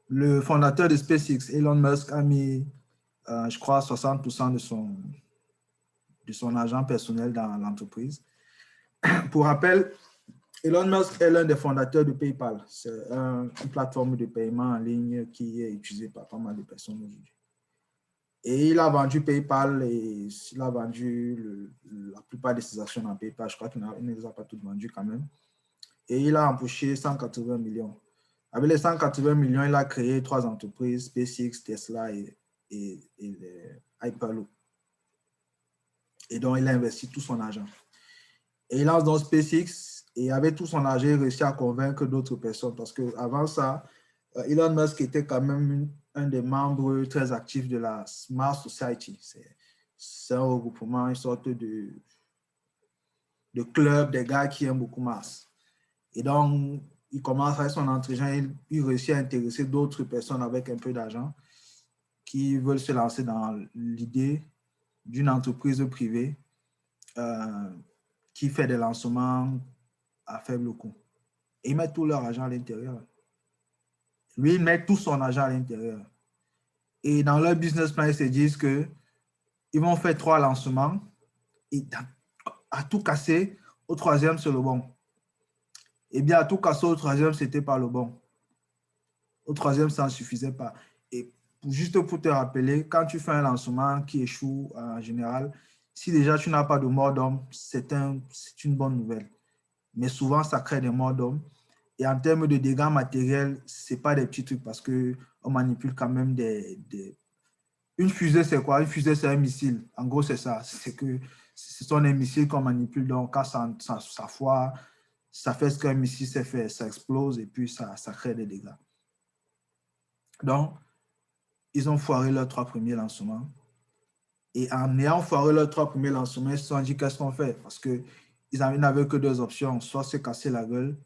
Le fondateur de SpaceX, Elon Musk, a mis, je crois, 60% de son argent personnel dans l'entreprise. Pour rappel, Elon Musk est l'un des fondateurs de PayPal. C'est une plateforme de paiement en ligne qui est utilisée par pas mal de personnes aujourd'hui. Et il a vendu PayPal et il a vendu la plupart de ses actions dans PayPal. Je crois qu'il ne les a pas toutes vendues quand même. Et il a empoché 180 millions. Avec les 180 millions, il a créé 3 entreprises, SpaceX, Tesla et Hyperloop. Et donc, il a investi tout son argent. Et il lance dans SpaceX et avec tout son argent, il réussit à convaincre d'autres personnes parce qu'avant ça, Elon Musk était quand même un des membres très actifs de la Smart Society. C'est un regroupement, une sorte de club des gars qui aiment beaucoup Mars. Et donc, il commence avec son entretien, il réussit à intéresser d'autres personnes avec un peu d'argent qui veulent se lancer dans l'idée d'une entreprise privée qui fait des lancements à faible coût. Et ils mettent tout leur argent à l'intérieur. Lui, il met tout son argent à l'intérieur. Et dans leur business plan, ils se disent qu'ils vont faire 3 lancements et à tout casser, au 3e, c'est le bon. Et bien, à tout casser au 3e, ce n'était pas le bon. Au 3e, ça ne suffisait pas. Et juste pour te rappeler, quand tu fais un lancement qui échoue en général, si déjà tu n'as pas de mort d'homme, c'est une bonne nouvelle. Mais souvent, ça crée des morts d'homme. Et en termes de dégâts matériels, ce n'est pas des petits trucs parce qu'on manipule quand même Une fusée, c'est quoi? Une fusée, c'est un missile. En gros, c'est ça. Ce sont des missiles qu'on manipule. Donc, quand ça foire, ça fait ce qu'un missile sait faire. Ça explose et puis ça crée des dégâts. Donc, ils ont foiré leurs 3 premiers lancements. Et en ayant foiré leurs 3 premiers lancements, ils se sont dit qu'est-ce qu'on fait? Parce qu'ils n'avaient que 2 options. Soit se casser la gueule,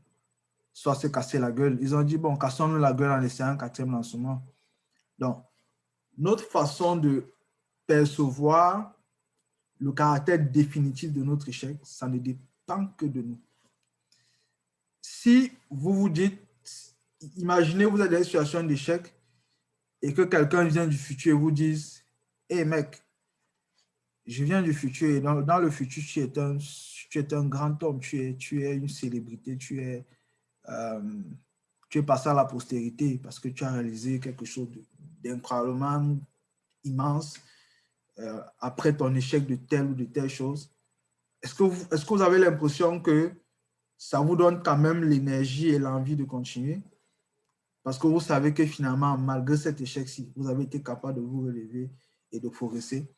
soit se casser la gueule. Ils ont dit, bon, cassons-nous la gueule en essayant un 4e lancement. Donc, notre façon de percevoir le caractère définitif de notre échec, ça ne dépend que de nous. Si vous vous dites, imaginez vous êtes dans une situation d'échec et que quelqu'un vient du futur et vous dise, hey mec, je viens du futur et dans le futur, tu es un grand homme, tu es une célébrité, tu es passé à la postérité parce que tu as réalisé quelque chose d'incroyablement immense. après ton échec de telle ou de telle chose, est-ce que vous avez l'impression que ça vous donne quand même l'énergie et l'envie de continuer? Parce que vous savez que finalement, malgré cet échec-ci, vous avez été capable de vous relever et de progresser.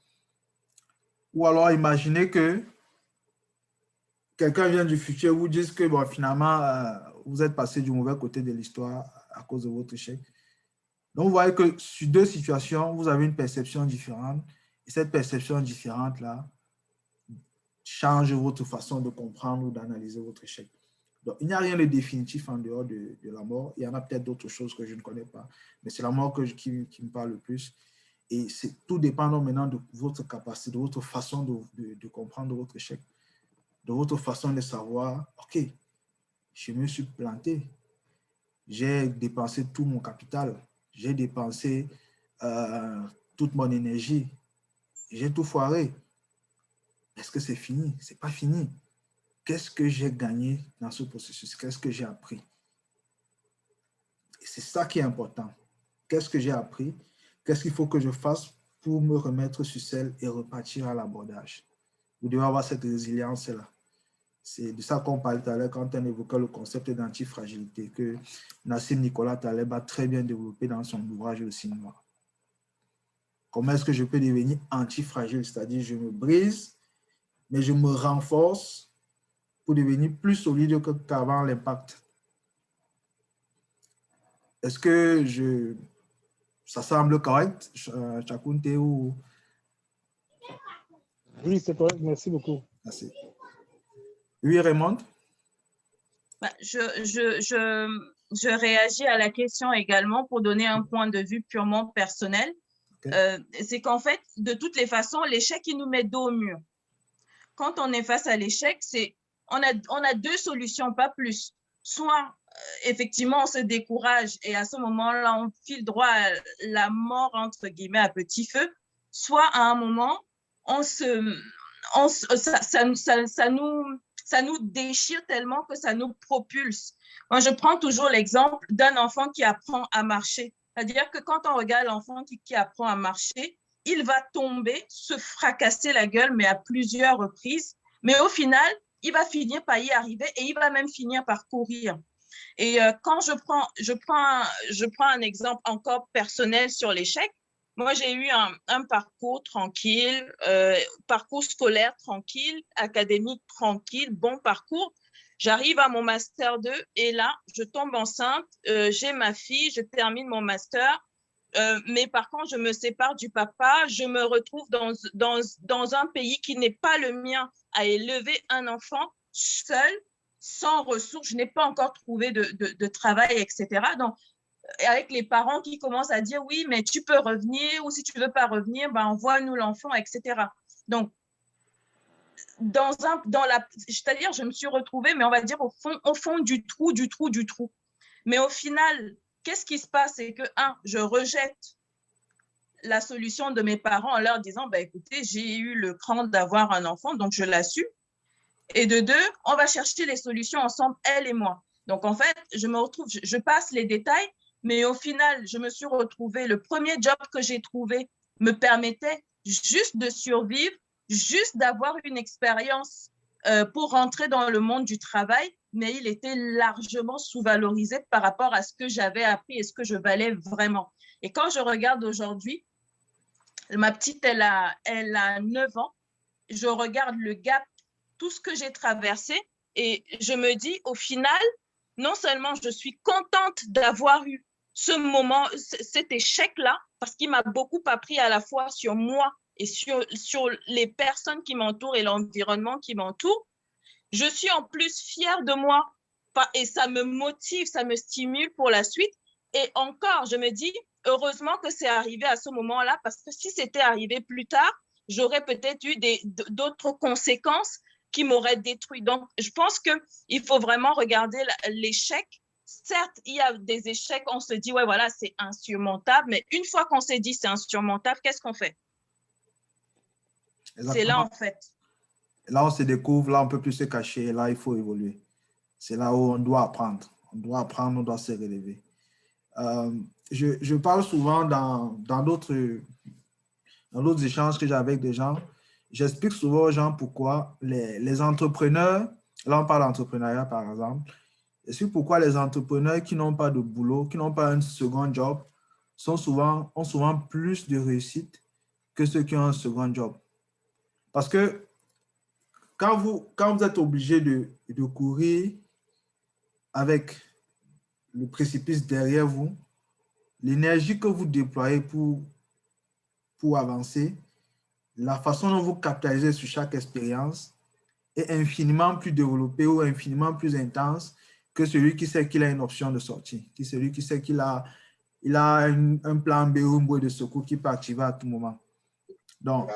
Ou alors, imaginez que quelqu'un vient du futur et vous dise que bon, finalement, vous êtes passé du mauvais côté de l'histoire à cause de votre échec. Donc, vous voyez que sur deux situations, vous avez une perception différente. Et cette perception différente-là change votre façon de comprendre ou d'analyser votre échec. Donc, il n'y a rien de définitif en dehors de la mort. Il y en a peut-être d'autres choses que je ne connais pas, mais c'est la mort qui me parle le plus. Et tout dépend maintenant de votre capacité, de votre façon de comprendre votre échec, de votre façon de savoir, OK, je me suis planté, j'ai dépensé tout mon capital, j'ai dépensé toute mon énergie, j'ai tout foiré. Est-ce que c'est fini? Ce n'est pas fini. Qu'est-ce que j'ai gagné dans ce processus? Qu'est-ce que j'ai appris? Et c'est ça qui est important. Qu'est-ce que j'ai appris? Qu'est-ce qu'il faut que je fasse pour me remettre sur selle et repartir à l'abordage? Vous devez avoir cette résilience-là. C'est de ça qu'on parlait tout à l'heure quand on évoquait le concept d'antifragilité que Nassim Nicolas Taleb a très bien développé dans son ouvrage Le Signe Noir. Comment est-ce que je peux devenir antifragile? C'est-à-dire je me brise, mais je me renforce pour devenir plus solide qu'avant l'impact. Est-ce que ça semble correct, Chakunte, ou... Oui, c'est correct. Merci beaucoup. Merci. Oui, Raymond? Je réagis à la question également pour donner un point de vue purement personnel. Okay. C'est qu'en fait, de toutes les façons, l'échec, il nous met dos au mur. Quand on est face à l'échec, on a deux solutions, pas plus. Soit, effectivement, on se décourage et à ce moment-là, on file droit à la mort, entre guillemets, à petit feu. Soit, à un moment, ça nous déchire tellement que ça nous propulse. Moi, je prends toujours l'exemple d'un enfant qui apprend à marcher. C'est-à-dire que quand on regarde l'enfant qui apprend à marcher, il va tomber, se fracasser la gueule, mais à plusieurs reprises. Mais au final, il va finir par y arriver et il va même finir par courir. Et quand je prends un exemple encore personnel sur l'échec, moi, j'ai eu un parcours tranquille, parcours scolaire tranquille, académique tranquille, bon parcours. J'arrive à mon master 2 et là, je tombe enceinte, j'ai ma fille, je termine mon master. Mais par contre, je me sépare du papa, je me retrouve dans un pays qui n'est pas le mien, à élever un enfant seul, sans ressources. Je n'ai pas encore trouvé de travail, etc. Donc, avec les parents qui commencent à dire oui, mais tu peux revenir, ou si tu ne veux pas revenir, ben, envoie-nous l'enfant, etc. Donc, c'est-à-dire, je me suis retrouvée, mais on va dire au fond du trou. Mais au final, qu'est-ce qui se passe? C'est que, je rejette la solution de mes parents en leur disant, bah, écoutez, j'ai eu le cran d'avoir un enfant, donc je l'assume. Et de deux, on va chercher les solutions ensemble, elle et moi. Donc, en fait, je passe les détails, mais au final, je me suis retrouvée, le premier job que j'ai trouvé me permettait juste de survivre, juste d'avoir une expérience pour rentrer dans le monde du travail, mais il était largement sous-valorisé par rapport à ce que j'avais appris et ce que je valais vraiment. Et quand je regarde aujourd'hui, ma petite, elle a 9 ans, je regarde le gap, tout ce que j'ai traversé, et je me dis, au final, non seulement je suis contente d'avoir eu ce moment, cet échec-là, parce qu'il m'a beaucoup appris à la fois sur moi et sur les personnes qui m'entourent et l'environnement qui m'entoure. Je suis en plus fière de moi et ça me motive, ça me stimule pour la suite. Et encore, je me dis, heureusement que c'est arrivé à ce moment-là, parce que si c'était arrivé plus tard, j'aurais peut-être eu d'autres conséquences qui m'auraient détruit. Donc, je pense qu'il faut vraiment regarder l'échec. Certes, il y a des échecs, on se dit, ouais, voilà, c'est insurmontable, mais une fois qu'on s'est dit c'est insurmontable, qu'est-ce qu'on fait? C'est là, en fait. Là, on se découvre, là, on ne peut plus se cacher, là, il faut évoluer. C'est là où on doit apprendre. On doit apprendre, on doit se relever. Je parle souvent dans d'autres dans d'autres échanges que j'ai avec des gens, j'explique souvent aux gens pourquoi les entrepreneurs, là on parle d'entrepreneuriat par exemple, j'explique pourquoi les entrepreneurs qui n'ont pas de boulot, qui n'ont pas un second job, ont souvent plus de réussite que ceux qui ont un second job. Parce que quand vous êtes obligé de courir avec le précipice derrière vous, l'énergie que vous déployez pour avancer, la façon dont vous capitalisez sur chaque expérience est infiniment plus développée ou infiniment plus intense que celui qui sait qu'il a une option de sortie, celui qui sait qu'il a un plan B ou un bouée de secours qui peut activer à tout moment. Donc,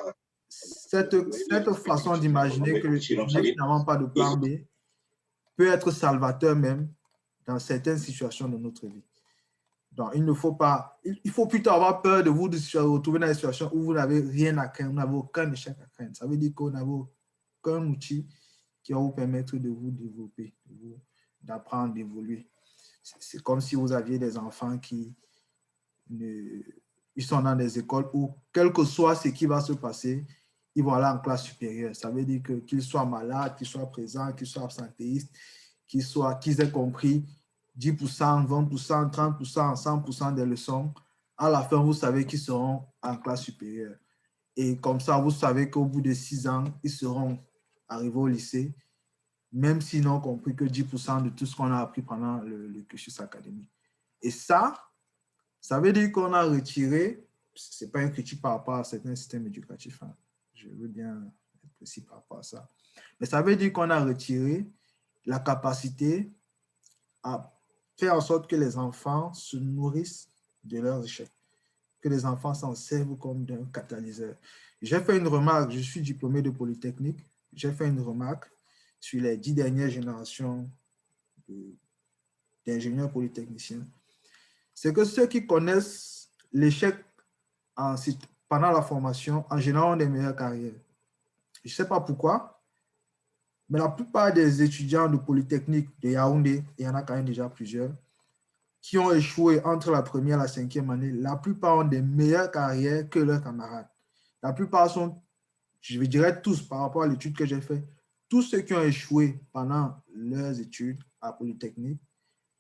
cette façon d'imaginer que je n'ai finalement pas de plan B peut être salvateur même dans certaines situations de notre vie. Donc, il faut plutôt avoir peur de vous retrouver dans une situation où vous n'avez rien à craindre, vous n'avez aucun échec à craindre. Ça veut dire qu'on n'avez aucun outil qui va vous permettre de vous développer, d'apprendre, d'évoluer. C'est comme si vous aviez des enfants ils sont dans des écoles où, quel que soit ce qui va se passer, ils vont aller en classe supérieure. Ça veut dire qu'ils soient malades, qu'ils soient présents, qu'ils soient absentéistes, qu'ils aient compris 10%, 20%, 30%, 100% des leçons. À la fin, vous savez qu'ils seront en classe supérieure. Et comme ça, vous savez qu'au bout de 6 ans, ils seront arrivés au lycée, même s'ils n'ont compris que 10% de tout ce qu'on a appris pendant le cursus académique. Et ça veut dire qu'on a retiré, ce n'est pas une critique par rapport à certains systèmes éducatifs, hein. Je veux bien être précis par rapport à ça. Mais ça veut dire qu'on a retiré la capacité à faire en sorte que les enfants se nourrissent de leurs échecs, que les enfants s'en servent comme d'un catalyseur. J'ai fait une remarque, je suis diplômé de Polytechnique, j'ai fait une remarque sur les 10 dernières générations d'ingénieurs polytechniciens. C'est que ceux qui connaissent l'échec pendant la formation, en général, ont des meilleures carrières. Je ne sais pas pourquoi, mais la plupart des étudiants de Polytechnique de Yaoundé, il y en a quand même déjà plusieurs, qui ont échoué entre la première et la 5e année, la plupart ont des meilleures carrières que leurs camarades. La plupart sont, je dirais tous, par rapport à l'étude que j'ai faite, tous ceux qui ont échoué pendant leurs études à Polytechnique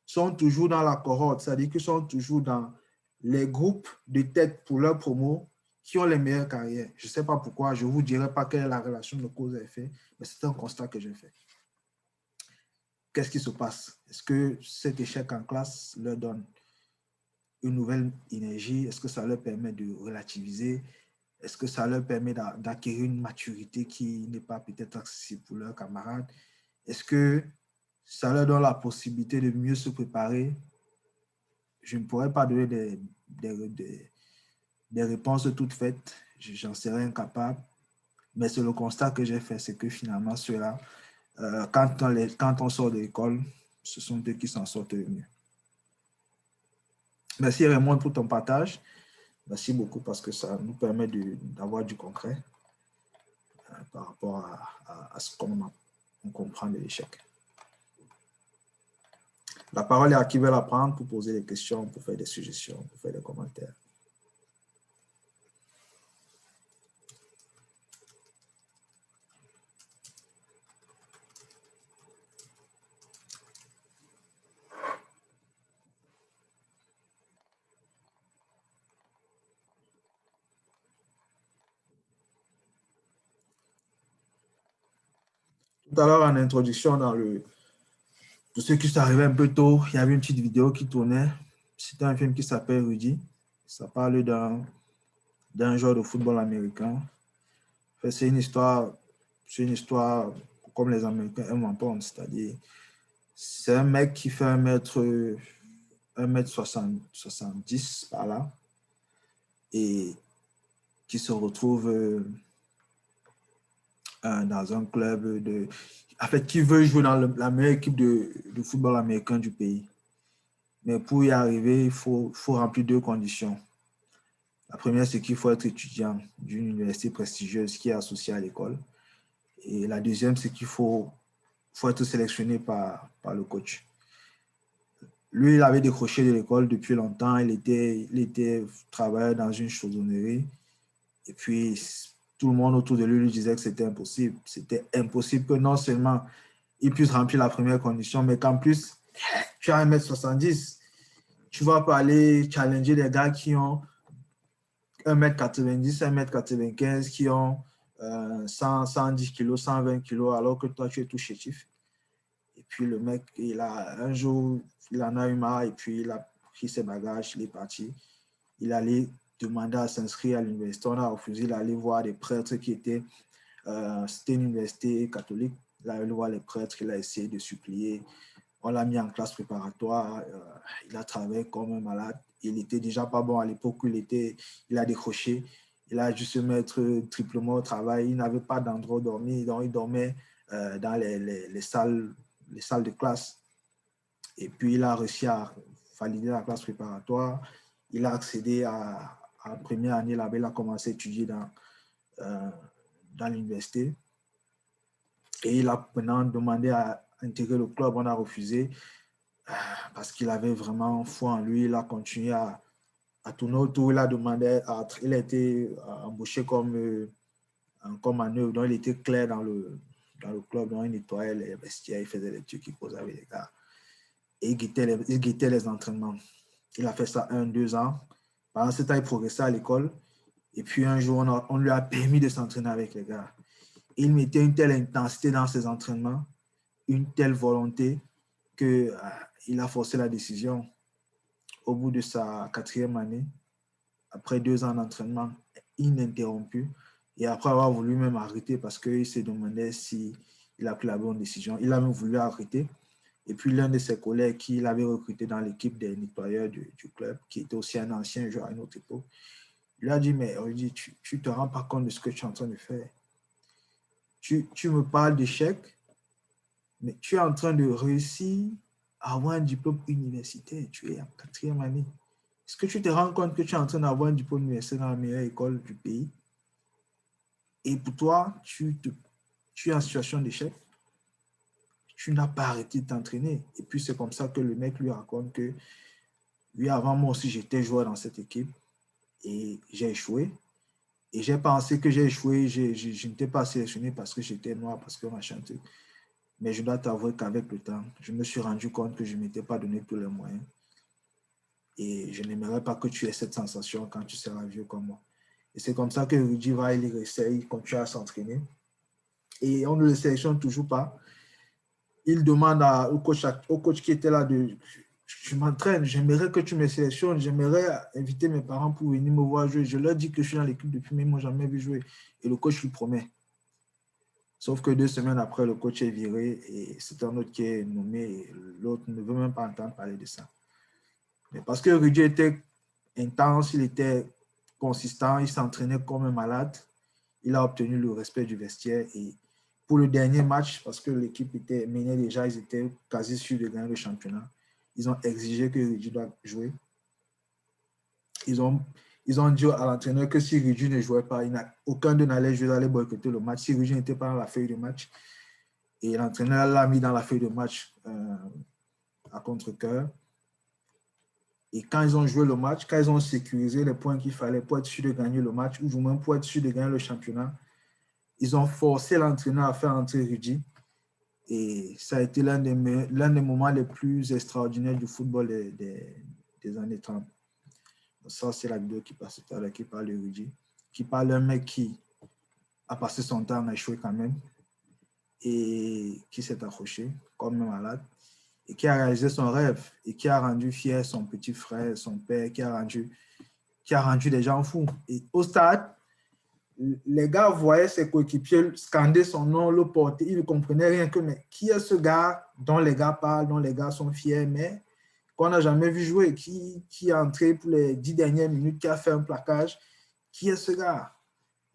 sont toujours dans la cohorte, c'est-à-dire qu'ils sont toujours dans les groupes de tête pour leur promo qui ont les meilleures carrières. Je ne sais pas pourquoi, je ne vous dirai pas quelle est la relation de cause à effet, mais c'est un constat que j'ai fait. Qu'est-ce qui se passe? Est-ce que cet échec en classe leur donne une nouvelle énergie? Est-ce que ça leur permet de relativiser? Est-ce que ça leur permet d'acquérir une maturité qui n'est pas peut-être accessible pour leurs camarades? Est-ce que ça leur donne la possibilité de mieux se préparer? Je ne pourrais pas donner des réponses toutes faites. J'en serais incapable. Mais c'est le constat que j'ai fait, c'est que finalement, ceux-là, quand on sort de l'école, ce sont eux qui s'en sortent le mieux. Merci Raymond pour ton partage. Merci beaucoup parce que ça nous permet d'avoir du concret par rapport à ce qu'on comprend de l'échec. La parole est à qui veut la prendre pour poser des questions, pour faire des suggestions, pour faire des commentaires. Tout à l'heure, en introduction, pour ceux qui sont arrivés un peu tôt, il y avait une petite vidéo qui tournait. C'était un film qui s'appelle Rudy. Ça parle d'un joueur de football américain. C'est une histoire comme les Américains aiment entendre, c'est-à-dire c'est un mec qui fait 1m70 par là et qui se retrouve dans un club qui veut jouer dans la meilleure équipe de football américain du pays. Mais pour y arriver, il faut remplir 2 conditions. La première, c'est qu'il faut être étudiant d'une université prestigieuse qui est associée à l'école. Et la deuxième, c'est qu'il faut être sélectionné par le coach. Lui, il avait décroché de l'école depuis longtemps. Il était travailleur dans une chaudronnerie. Et puis, tout le monde autour de lui disait que c'était impossible. C'était impossible que non seulement il puisse remplir la première condition, mais qu'en plus, tu as 1m70. Tu ne vas pas aller challenger des gars qui ont 1m90, 1m95, qui ont 110 kg, 120 kg, alors que toi, tu es tout chétif. Et puis, le mec, un jour, il en a eu marre et puis il a pris ses bagages, il est parti. Il allait demander à s'inscrire à l'université. On a refusé. Il allait voir des prêtres qui étaient... c'était une université catholique. Il allait voir les prêtres. Il a essayé de supplier. On l'a mis en classe préparatoire. Il a travaillé comme un malade. Il n'était déjà pas bon à l'époque où il a décroché. Il a juste se mettre triplement au travail. Il n'avait pas d'endroit où dormir. Donc, il dormait dans les salles de classe. Et puis, il a réussi à valider la classe préparatoire. Il a accédé à la première année là-bas. Il a commencé à étudier dans l'université. Et il a maintenant demandé à intégrer le club. On a refusé parce qu'il avait vraiment foi en lui. Il a continué à tourner autour. Il a demandé il a été embauché comme manœuvre. Donc, il était clair dans le club. Donc, il nettoyait les vestiaires. Il faisait des trucs. Il causait avec les gars. Et il guettait les entraînements. Il a fait ça 1-2 ans. Pendant ce temps, il progressait à l'école. Et puis, un jour, on lui a permis de s'entraîner avec les gars. Il mettait une telle intensité dans ses entraînements, une telle volonté qu'il a forcé la décision. Au bout de sa 4e année, après 2 ans d'entraînement ininterrompu, et après avoir voulu même arrêter parce qu'il se demandait s'il a pris la bonne décision, il a même voulu arrêter. Et puis, l'un de ses collègues qu'il avait recruté dans l'équipe des nettoyeurs du club, qui était aussi un ancien joueur à une autre époque, lui a dit, mais tu ne te rends pas compte de ce que tu es en train de faire. Tu me parles d'échec, mais tu es en train de réussir à avoir un diplôme universitaire. Tu es en 4e année. Est-ce que tu te rends compte que tu es en train d'avoir un diplôme universitaire dans la meilleure école du pays? Et pour toi, tu es en situation d'échec. Tu n'as pas arrêté de t'entraîner. Et puis, c'est comme ça que le mec lui raconte que, oui, avant moi aussi, j'étais joueur dans cette équipe et j'ai échoué. Et j'ai pensé que j'ai échoué. Je n'étais pas sélectionné parce que j'étais noir, parce que machin. Mais je dois t'avouer qu'avec le temps, je me suis rendu compte que je ne m'étais pas donné tous les moyens. Et je n'aimerais pas que tu aies cette sensation quand tu seras vieux comme moi. Et c'est comme ça que Rudy va, il essaye, il continue à s'entraîner. Et on ne le sélectionne toujours pas. Il demande au coach qui était là je m'entraîne, j'aimerais que tu me sélectionnes, j'aimerais inviter mes parents pour venir me voir jouer. Je leur dis que je suis dans l'équipe depuis, mais ils ne m'ont jamais vu jouer. Et le coach lui promet. Sauf que 2 semaines après, le coach est viré et c'est un autre qui est nommé et l'autre ne veut même pas entendre parler de ça. Mais parce que Rudy était intense, il était consistant, il s'entraînait comme un malade, il a obtenu le respect du vestiaire et pour le dernier match, parce que l'équipe était menée déjà, ils étaient quasi sûrs de gagner le championnat. Ils ont exigé que Rudy doit jouer. Ils ont dit à l'entraîneur que si Rudy ne jouait pas, aucun d'eux n'allait jouer, allait boycotter le match. Si Rudy n'était pas dans la feuille de match, et l'entraîneur l'a mis dans la feuille de match à contre-cœur. Et quand ils ont joué le match, quand ils ont sécurisé les points qu'il fallait pour être sûr de gagner le match, ou du moins pour être sûr de gagner le championnat, ils ont forcé l'entraîneur à faire entrer Rudy. Et ça a été l'un des moments les plus extraordinaires du football des années 30. Ça, c'est la vidéo qui passe tout à l'heure, qui parle de Rudy, qui parle d'un mec qui a passé son temps à échouer quand même et qui s'est accroché comme un malade et qui a réalisé son rêve et qui a rendu fier son petit frère, son père, qui a rendu les gens fous. Et au stade, les gars voyaient ses coéquipiers scander son nom, le porter. Ils ne comprenaient rien que, mais qui est ce gars dont les gars parlent, dont les gars sont fiers, mais qu'on n'a jamais vu jouer, qui est entré pour les 10 dernières minutes, qui a fait un plaquage. Qui est ce gars?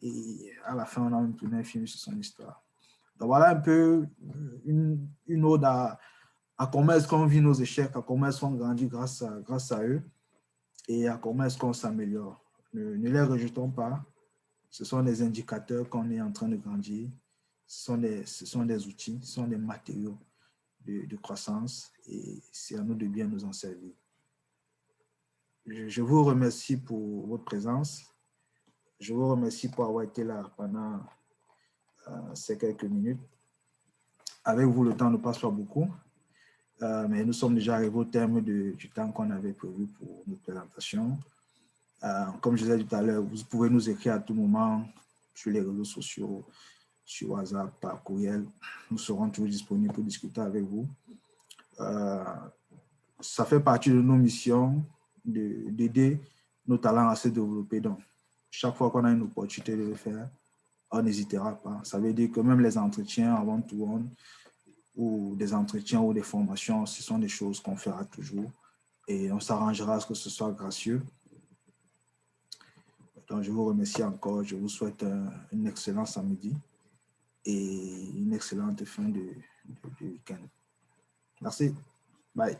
Et à la fin, on a même tourné un film sur son histoire. Donc voilà un peu une ode à comment est-ce qu'on vit nos échecs, à comment est-ce qu'on grandit grâce à eux et à comment est-ce qu'on s'améliore. Ne les rejetons pas. Ce sont des indicateurs qu'on est en train de grandir. Ce sont des outils, ce sont des matériaux de croissance et c'est à nous de bien nous en servir. Je vous remercie pour votre présence. je vous remercie pour avoir été là pendant ces quelques minutes. Avec vous, le temps ne passe pas beaucoup, mais nous sommes déjà arrivés au terme du temps qu'on avait prévu pour notre présentation. Comme je disais tout à l'heure, vous pouvez nous écrire à tout moment sur les réseaux sociaux, sur WhatsApp, par courriel. Nous serons toujours disponibles pour discuter avec vous. Ça fait partie de nos missions d'aider nos talents à se développer. Donc, chaque fois qu'on a une opportunité de le faire, on n'hésitera pas. Ça veut dire que même les entretiens avant tout, ou des entretiens ou des formations, ce sont des choses qu'on fera toujours et on s'arrangera à ce que ce soit gracieux. Donc, je vous remercie encore. Je vous souhaite un excellent samedi et une excellente fin de week-end. Merci. Bye.